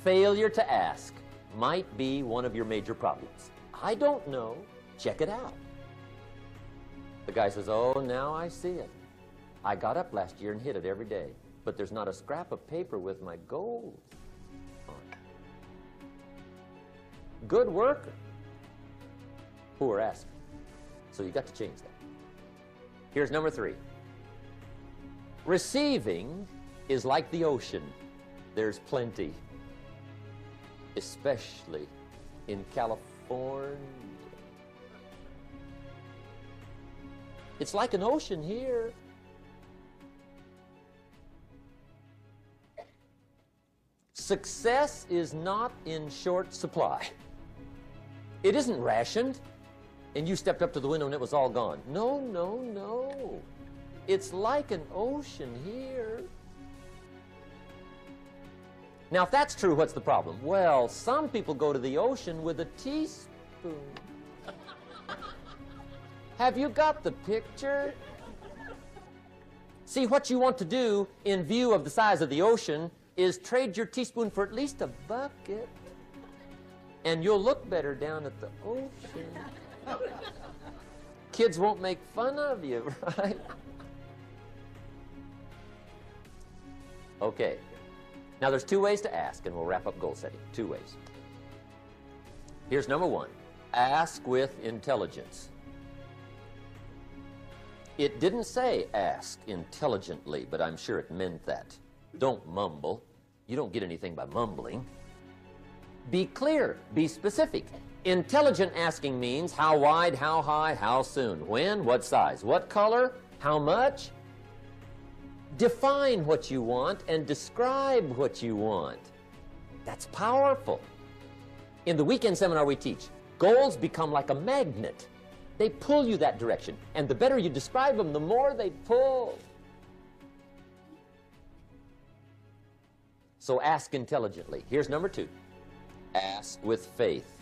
Failure to ask might be one of your major problems. I don't know. Check it out. The guy says, oh, now I see it. I got up last year and hit it every day, but there's not a scrap of paper with my goals on it. Good worker, poor asker. So you got to change that. Here's number 3. Receiving is like the ocean. There's plenty, especially in California. It's like an ocean here. Success is not in short supply. It isn't rationed, and you stepped up to the window and it was all gone. No, no, no. It's like an ocean here. Now, if that's true, what's the problem? Well, some people go to the ocean with a teaspoon. Have you got the picture? See, what you want to do in view of the size of the ocean is trade your teaspoon for at least a bucket, and you'll look better down at the ocean. Kids won't make fun of you, right? Okay. Now, there's 2 ways to ask, and we'll wrap up goal setting. 2 ways. Here's number 1. Ask with intelligence. It didn't say ask intelligently, but I'm sure it meant that. Don't mumble. You don't get anything by mumbling. Be clear. Be specific. Intelligent asking means how wide, how high, how soon, when, what size, what color, how much. Define what you want and describe what you want. That's powerful. In the weekend seminar we teach, goals become like a magnet. They pull you that direction, and the better you describe them, the more they pull. So ask intelligently. Here's number 2. Ask with faith.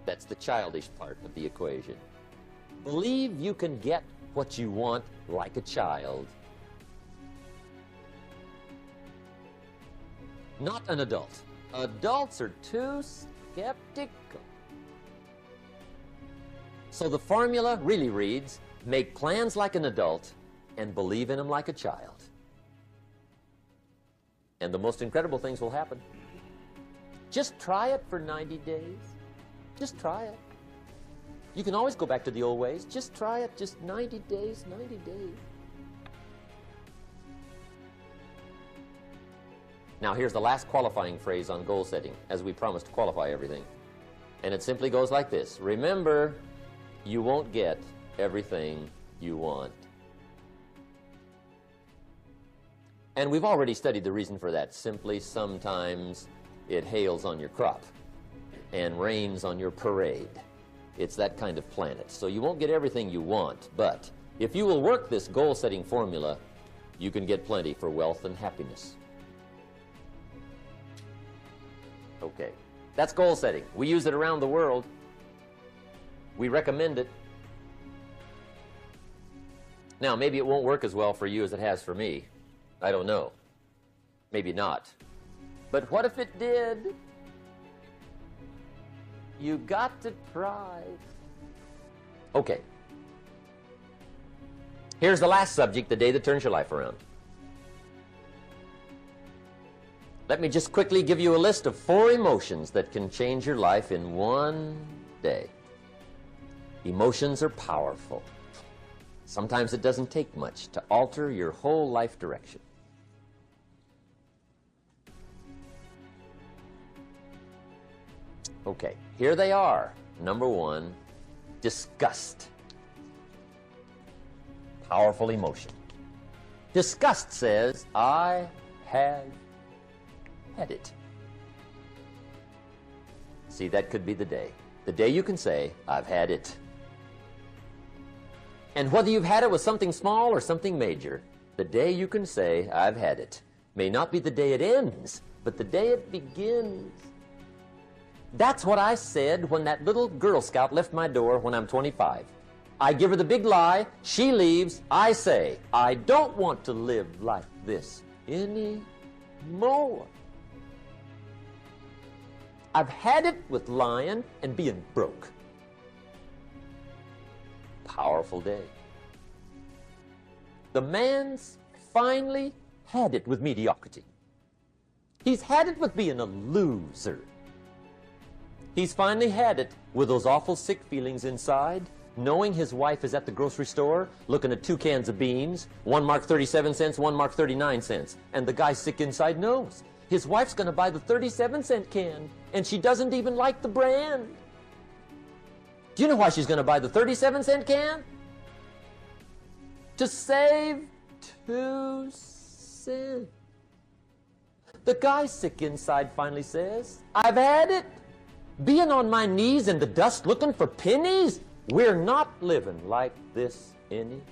That's the childish part of the equation. Believe you can get what you want like a child. Not an adult. Adults are too skeptical. So the formula really reads, make plans like an adult and believe in them like a child. And the most incredible things will happen. Just try it for 90 days. Just try it. You can always go back to the old ways. Just try it. Just 90 days, 90 days. Now, here's the last qualifying phrase on goal setting, as we promised to qualify everything. And it simply goes like this. Remember, you won't get everything you want. And we've already studied the reason for that. Simply, sometimes it hails on your crop and rains on your parade. It's that kind of planet. So you won't get everything you want, but if you will work this goal-setting formula, you can get plenty for wealth and happiness. Okay, that's goal setting. We use it around the world. We recommend it. Now, maybe it won't work as well for you as it has for me. I don't know. Maybe not. But what if it did? You got to try. Okay. Here's the last subject, the day that turns your life around. Let me just quickly give you a list of 4 emotions that can change your life in one day. Emotions are powerful. Sometimes it doesn't take much to alter your whole life direction. Okay, here they are. Number 1, disgust. Powerful emotion. Disgust says, I have had it. See, that could be the day. The day you can say, I've had it. And whether you've had it with something small or something major, the day you can say, I've had it, may not be the day it ends, but the day it begins. That's what I said when that little Girl Scout left my door when I'm 25. I give her the big lie, she leaves, I say, I don't want to live like this anymore. I've had it with lying and being broke. Powerful day. The man's finally had it with mediocrity. He's had it with being a loser. He's finally had it with those awful sick feelings inside, knowing his wife is at the grocery store looking at 2 cans of beans, one marked 37 cents, one marked 39 cents, and the guy sick inside knows his wife's going to buy the 37-cent can, and she doesn't even like the brand. Do you know why she's going to buy the 37-cent can? To save 2 cents. The guy sick inside finally says, I've had it. Being on my knees in the dust looking for pennies? We're not living like this anymore.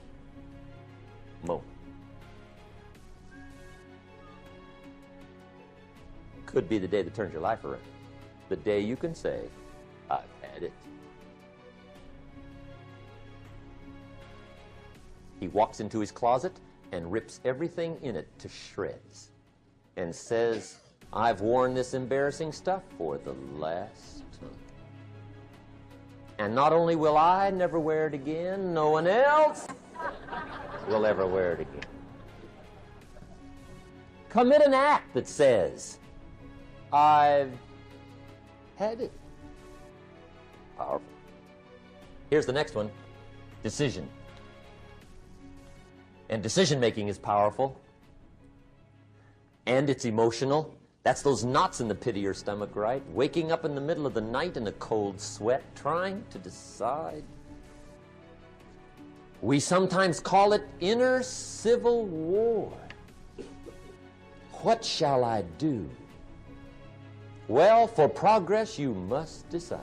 Could be the day that turns your life around. The day you can say, I've had it. He walks into his closet and rips everything in it to shreds and says, I've worn this embarrassing stuff for the last time. And not only will I never wear it again, no one else will ever wear it again. Commit an act that says, I've had it. Powerful. Here's the next one. Decision. And decision making is powerful. And it's emotional. That's those knots in the pit of your stomach, right? Waking up in the middle of the night in a cold sweat, trying to decide. We sometimes call it inner civil war. What shall I do? Well, for progress, you must decide.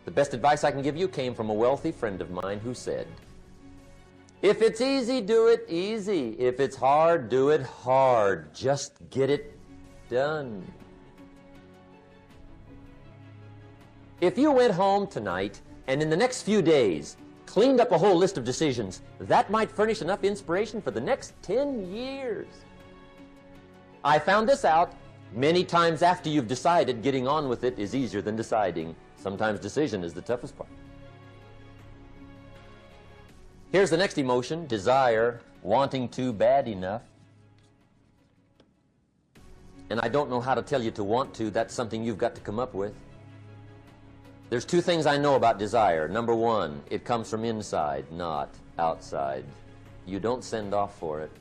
The best advice I can give you came from a wealthy friend of mine who said, if it's easy, do it easy. If it's hard, do it hard. Just get it done. If you went home tonight and in the next few days cleaned up a whole list of decisions, that might furnish enough inspiration for the next 10 years. I found this out many times after you've decided. Getting on with it is easier than deciding. Sometimes decision is the toughest part. Here's the next emotion, desire, wanting to bad enough. And I don't know how to tell you to want to. That's something you've got to come up with. There's 2 things I know about desire. Number 1, it comes from inside, not outside. You don't send off for it.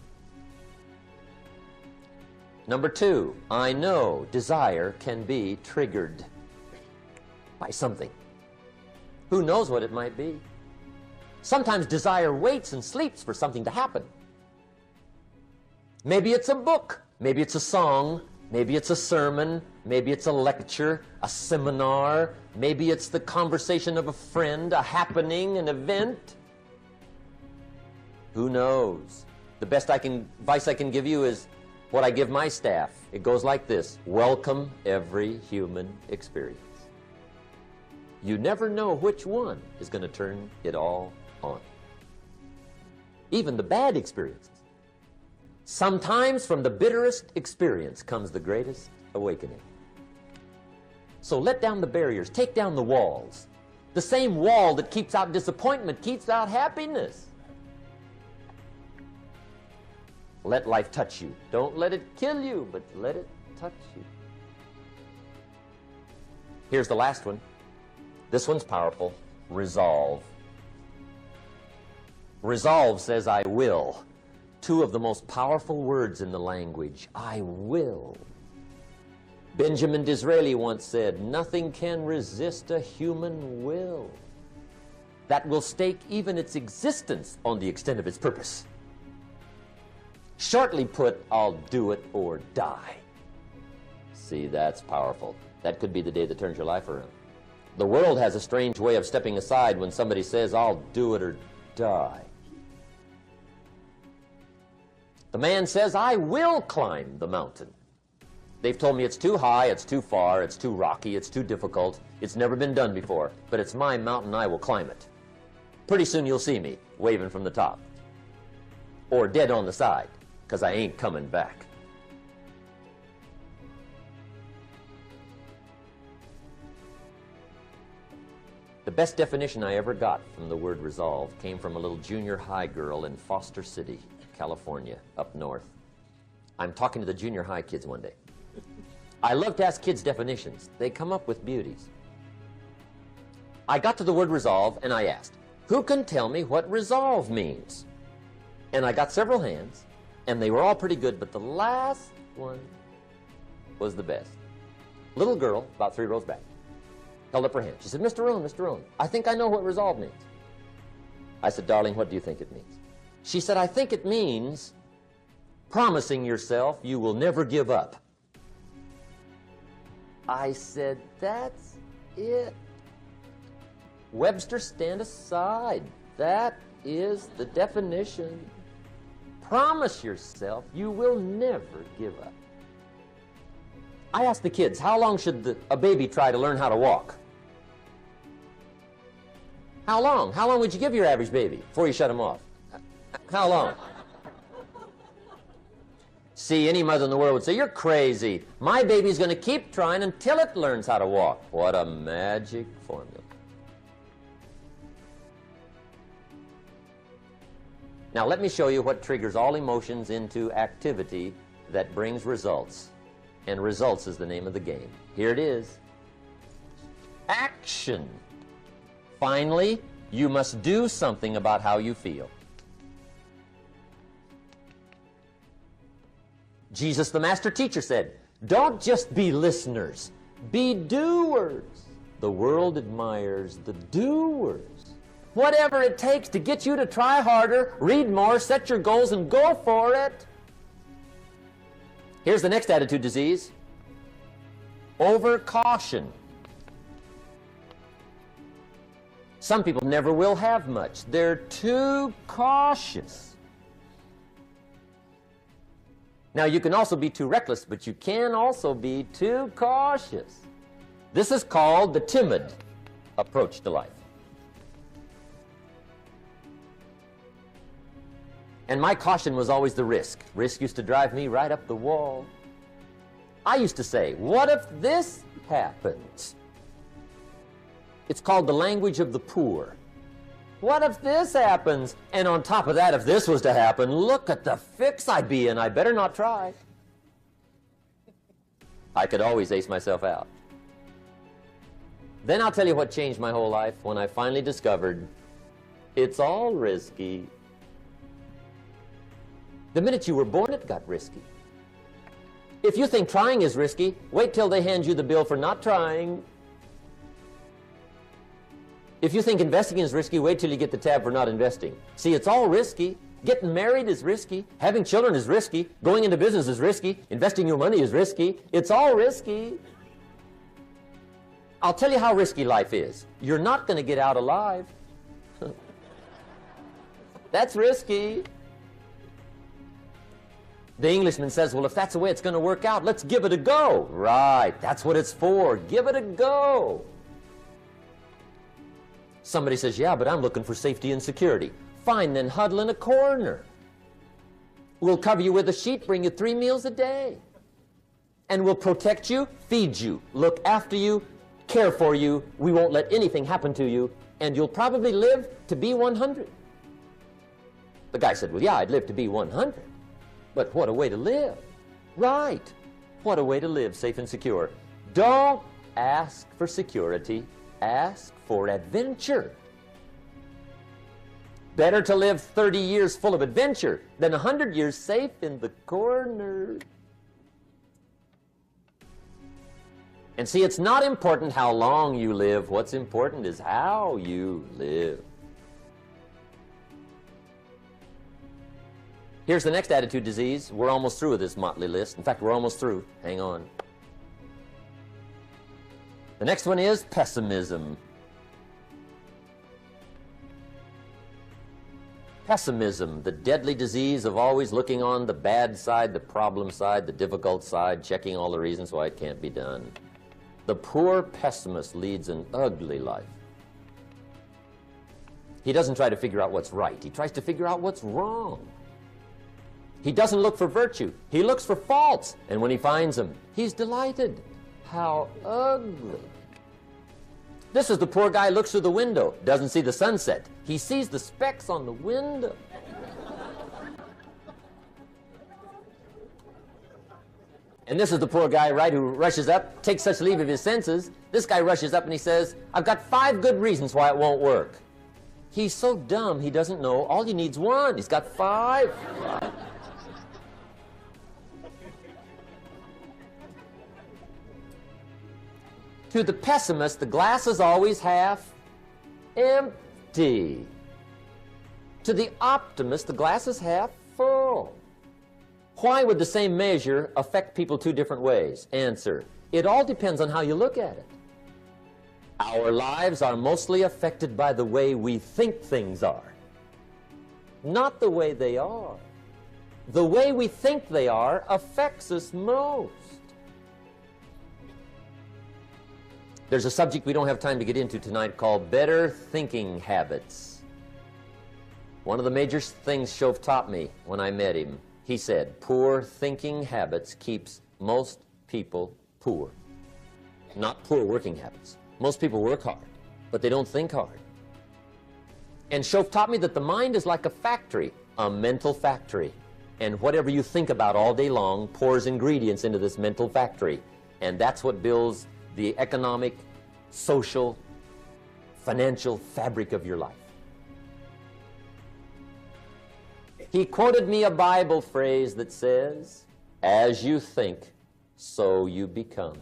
Number 2, I know desire can be triggered by something. Who knows what it might be? Sometimes desire waits and sleeps for something to happen. Maybe it's a book, maybe it's a song, maybe it's a sermon, maybe it's a lecture, a seminar, maybe it's the conversation of a friend, a happening, an event. Who knows? The best advice I can give you is what I give my staff. It goes like this: welcome every human experience. You never know which one is going to turn it all on. Even the bad experiences. Sometimes from the bitterest experience comes the greatest awakening. So let down the barriers, take down the walls. The same wall that keeps out disappointment keeps out happiness. Let life touch you. Don't let it kill you, but let it touch you. Here's the last one. This one's powerful. Resolve. Resolve says, I will. Two of the most powerful words in the language. I will. Benjamin Disraeli once said, nothing can resist a human will that will stake even its existence on the extent of its purpose. Shortly put, I'll do it or die. See, that's powerful. That could be the day that turns your life around. The world has a strange way of stepping aside when somebody says, I'll do it or die. The man says, I will climb the mountain. They've told me it's too high, it's too far, it's too rocky, it's too difficult, it's never been done before, but it's my mountain, I will climb it. Pretty soon you'll see me waving from the top. Or dead on the side, because I ain't coming back. The best definition I ever got from the word resolve came from a little junior high girl in Foster City, California, up north. I'm talking to the junior high kids one day. I love to ask kids definitions. They come up with beauties. I got to the word resolve and I asked, who can tell me what resolve means? And I got several hands, and they were all pretty good, but the last one was the best. Little girl, about 3 rows back, held up her hand. She said, Mr. Rohn, Mr. Rohn, I think I know what resolve means. I said, darling, what do you think it means? She said, I think it means promising yourself you will never give up. I said, that's it. Webster, stand aside. That is the definition. Promise yourself you will never give up. I asked the kids, how long should a baby try to learn how to walk? How long? How long would you give your average baby before you shut him off? How long? See, any mother in the world would say, you're crazy. My baby's going to keep trying until it learns how to walk. What a magic formula. Now let me show you what triggers all emotions into activity that brings results. And results is the name of the game. Here it is. Action. Finally, you must do something about how you feel. Jesus, the master teacher, said, don't just be listeners, be doers. The world admires the doers. Whatever it takes to get you to try harder, read more, set your goals, and go for it. Here's the next attitude disease. Over-caution. Some people never will have much. They're too cautious. Now, you can also be too reckless, but you can also be too cautious. This is called the timid approach to life. And my caution was always the risk. Risk used to drive me right up the wall. I used to say, what if this happens? It's called the language of the poor. What if this happens? And on top of that, if this was to happen, look at the fix I'd be in. I better not try. I could always ace myself out. Then I'll tell you what changed my whole life when I finally discovered it's all risky. The minute you were born, it got risky. If you think trying is risky, wait till they hand you the bill for not trying. If you think investing is risky, wait till you get the tab for not investing. See, it's all risky. Getting married is risky. Having children is risky. Going into business is risky. Investing your money is risky. It's all risky. I'll tell you how risky life is. You're not going to get out alive. That's risky. The Englishman says, well, if that's the way it's going to work out, let's give it a go. Right, that's what it's for. Give it a go. Somebody says, yeah, but I'm looking for safety and security. Fine, then huddle in a corner. We'll cover you with a sheet, bring you 3 meals a day. And we'll protect you, feed you, look after you, care for you. We won't let anything happen to you. And you'll probably live to be 100. The guy said, well, yeah, I'd live to be 100. But what a way to live. Right. What a way to live, safe and secure. Don't ask for security. Ask for adventure. Better to live 30 years full of adventure than 100 years safe in the corner. And see, it's not important how long you live. What's important is how you live. Here's the next attitude disease. We're almost through with this motley list. In fact, we're almost through. Hang on. The next one is pessimism. Pessimism, the deadly disease of always looking on the bad side, the problem side, the difficult side, checking all the reasons why it can't be done. The poor pessimist leads an ugly life. He doesn't try to figure out what's right. He tries to figure out what's wrong. He doesn't look for virtue. He looks for faults. And when he finds them, he's delighted. How ugly. This is the poor guy who looks through the window, doesn't see the sunset. He sees the specks on the window. And this is the poor guy, right, who rushes up, takes such leave of his senses. This guy rushes up and he says, I've got 5 good reasons why it won't work. He's so dumb he doesn't know all he needs 1. He's got 5. To the pessimist, the glass is always half empty. To the optimist, the glass is half full. Why would the same measure affect people 2 different ways? Answer, it all depends on how you look at it. Our lives are mostly affected by the way we think things are, not the way they are. The way we think they are affects us most. There's a subject we don't have time to get into tonight called better thinking habits. One of the major things Shoaff taught me when I met him, he said, poor thinking habits keeps most people poor. Not poor working habits. Most people work hard, but they don't think hard. And Shoaff taught me that the mind is like a factory, a mental factory. And whatever you think about all day long pours ingredients into this mental factory. And that's what builds the economic, social, financial fabric of your life. He quoted me a Bible phrase that says, as you think, so you become.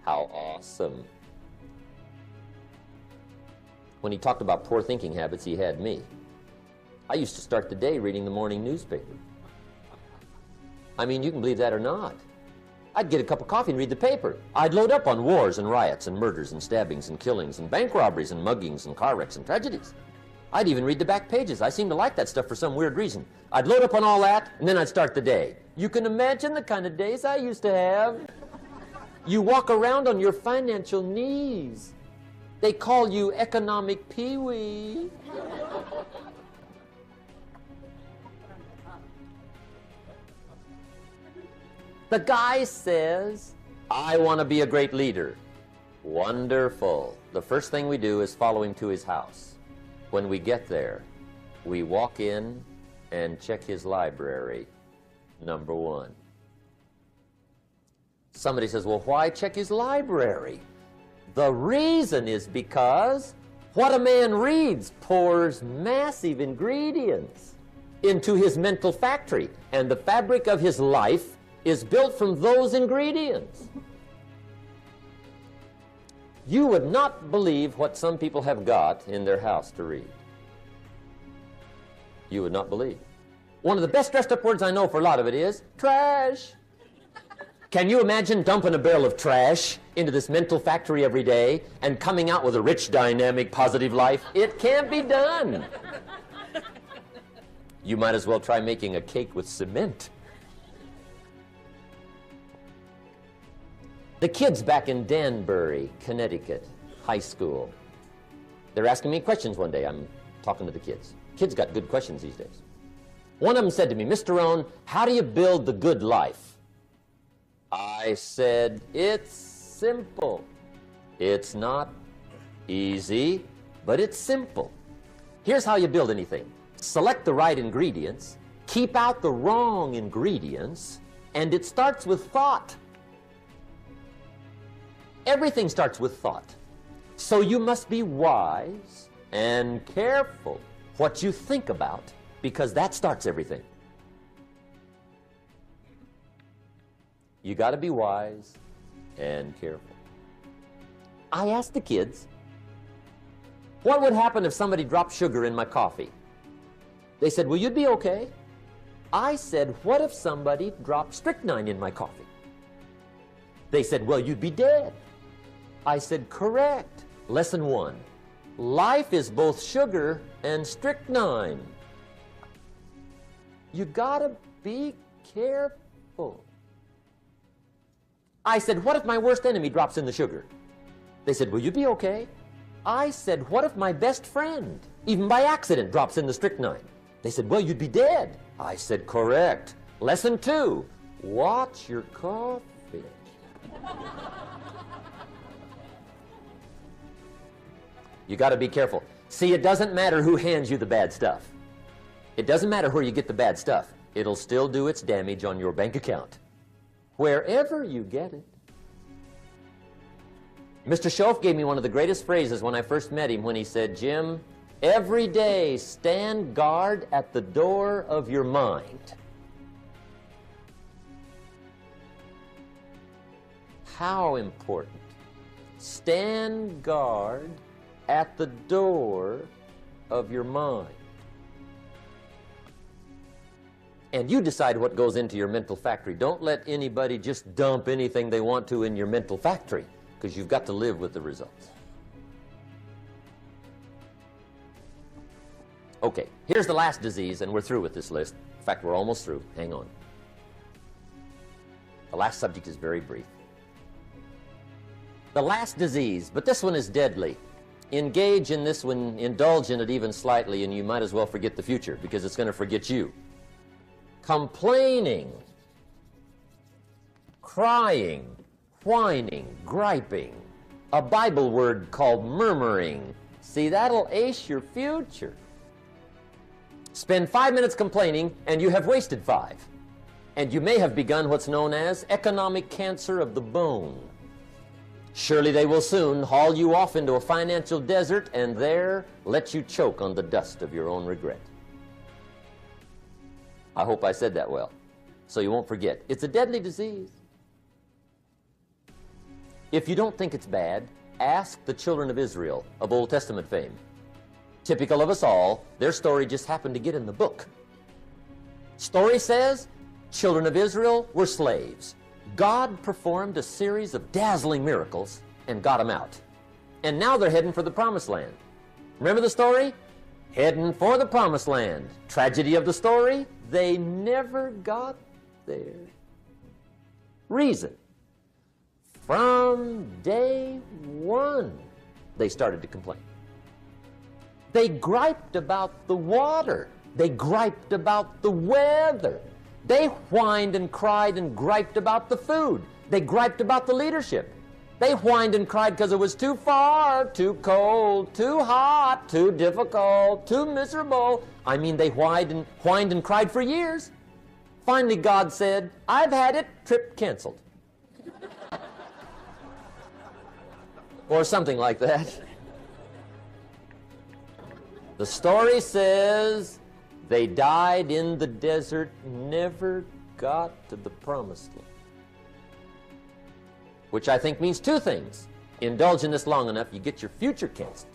How awesome. When he talked about poor thinking habits, he had me. I used to start the day reading the morning newspaper. I mean, you can believe that or not. I'd get a cup of coffee and read the paper. I'd load up on wars and riots and murders and stabbings and killings and bank robberies and muggings and car wrecks and tragedies. I'd even read the back pages. I seem to like that stuff for some weird reason. I'd load up on all that, and then I'd start the day. You can imagine the kind of days I used to have. You walk around on your financial knees. They call you economic peewee. The guy says, I want to be a great leader. Wonderful. The first thing we do is follow him to his house. When we get there, we walk in and check his library, number 1. Somebody says, well, why check his library? The reason is because what a man reads pours massive ingredients into his mental factory, and the fabric of his life is built from those ingredients. You would not believe what some people have got in their house to read. You would not believe. One of the best dressed up words I know for a lot of it is trash. Can you imagine dumping a barrel of trash into this mental factory every day and coming out with a rich, dynamic, positive life? It can't be done. You might as well try making a cake with cement. The kids back in Danbury, Connecticut, high school, they're asking me questions one day. I'm talking to the kids. Kids got good questions these days. One of them said to me, Mr. Rohn, how do you build the good life? I said, it's simple. It's not easy, but it's simple. Here's how you build anything. Select the right ingredients, keep out the wrong ingredients, and it starts with thought. Everything starts with thought. So you must be wise and careful what you think about, because that starts everything. You got to be wise and careful. I asked the kids, what would happen if somebody dropped sugar in my coffee? They said, well, you'd be okay. I said, what if somebody dropped strychnine in my coffee? They said, well, you'd be dead. I said, correct. Lesson 1. Life is both sugar and strychnine. You gotta be careful. I said, what if my worst enemy drops in the sugar? They said, will you be okay? I said, what if my best friend, even by accident, drops in the strychnine? They said, well, you'd be dead. I said, correct. Lesson 2, watch your coffee. You got to be careful. See, it doesn't matter who hands you the bad stuff. It doesn't matter where you get the bad stuff. It'll still do its damage on your bank account, wherever you get it. Mr. Schoaf gave me one of the greatest phrases when I first met him when he said, Jim, every day stand guard at the door of your mind. How important. Stand guard at the door of your mind. And you decide what goes into your mental factory. Don't let anybody just dump anything they want to in your mental factory, because you've got to live with the results. Okay, here's the last disease, and we're through with this list. In fact, we're almost through. Hang on. The last subject is very brief. The last disease, but this one is deadly. Engage in this one, indulge in it even slightly, and you might as well forget the future, because it's going to forget you. Complaining, crying, whining, griping, a Bible word called murmuring. See, that'll ace your future. Spend 5 minutes complaining, and you have wasted 5. And you may have begun what's known as economic cancer of the bone. Surely they will soon haul you off into a financial desert and there let you choke on the dust of your own regret. I hope I said that well, so you won't forget. It's a deadly disease. If you don't think it's bad, ask the children of Israel of Old Testament fame. Typical of us all, their story just happened to get in the book. Story says, children of Israel were slaves. God performed a series of dazzling miracles and got them out. And now they're heading for the Promised Land. Remember the story? Heading for the Promised Land. Tragedy of the story, they never got there. Reason. From day one, they started to complain. They griped about the water. They griped about the weather. They whined and cried and griped about the food. They griped about the leadership. They whined and cried because it was too far, too cold, too hot, too difficult, too miserable. I mean, they whined and cried for years. Finally, God said, I've had it, trip canceled. Or something like that. The story says they died in the desert, never got to the Promised Land. Which I think means 2 things. Indulge in this long enough, you get your future canceled.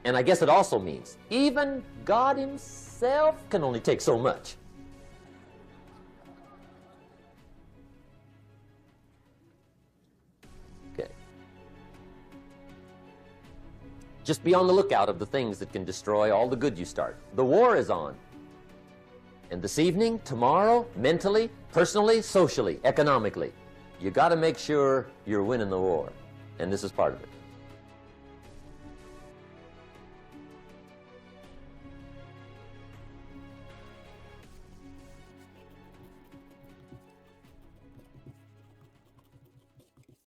And I guess it also means even God Himself can only take so much. Okay. Just be on the lookout of the things that can destroy all the good you start. The war is on. And this evening, tomorrow, mentally, personally, socially, economically, you got to make sure you're winning the war. And this is part of it.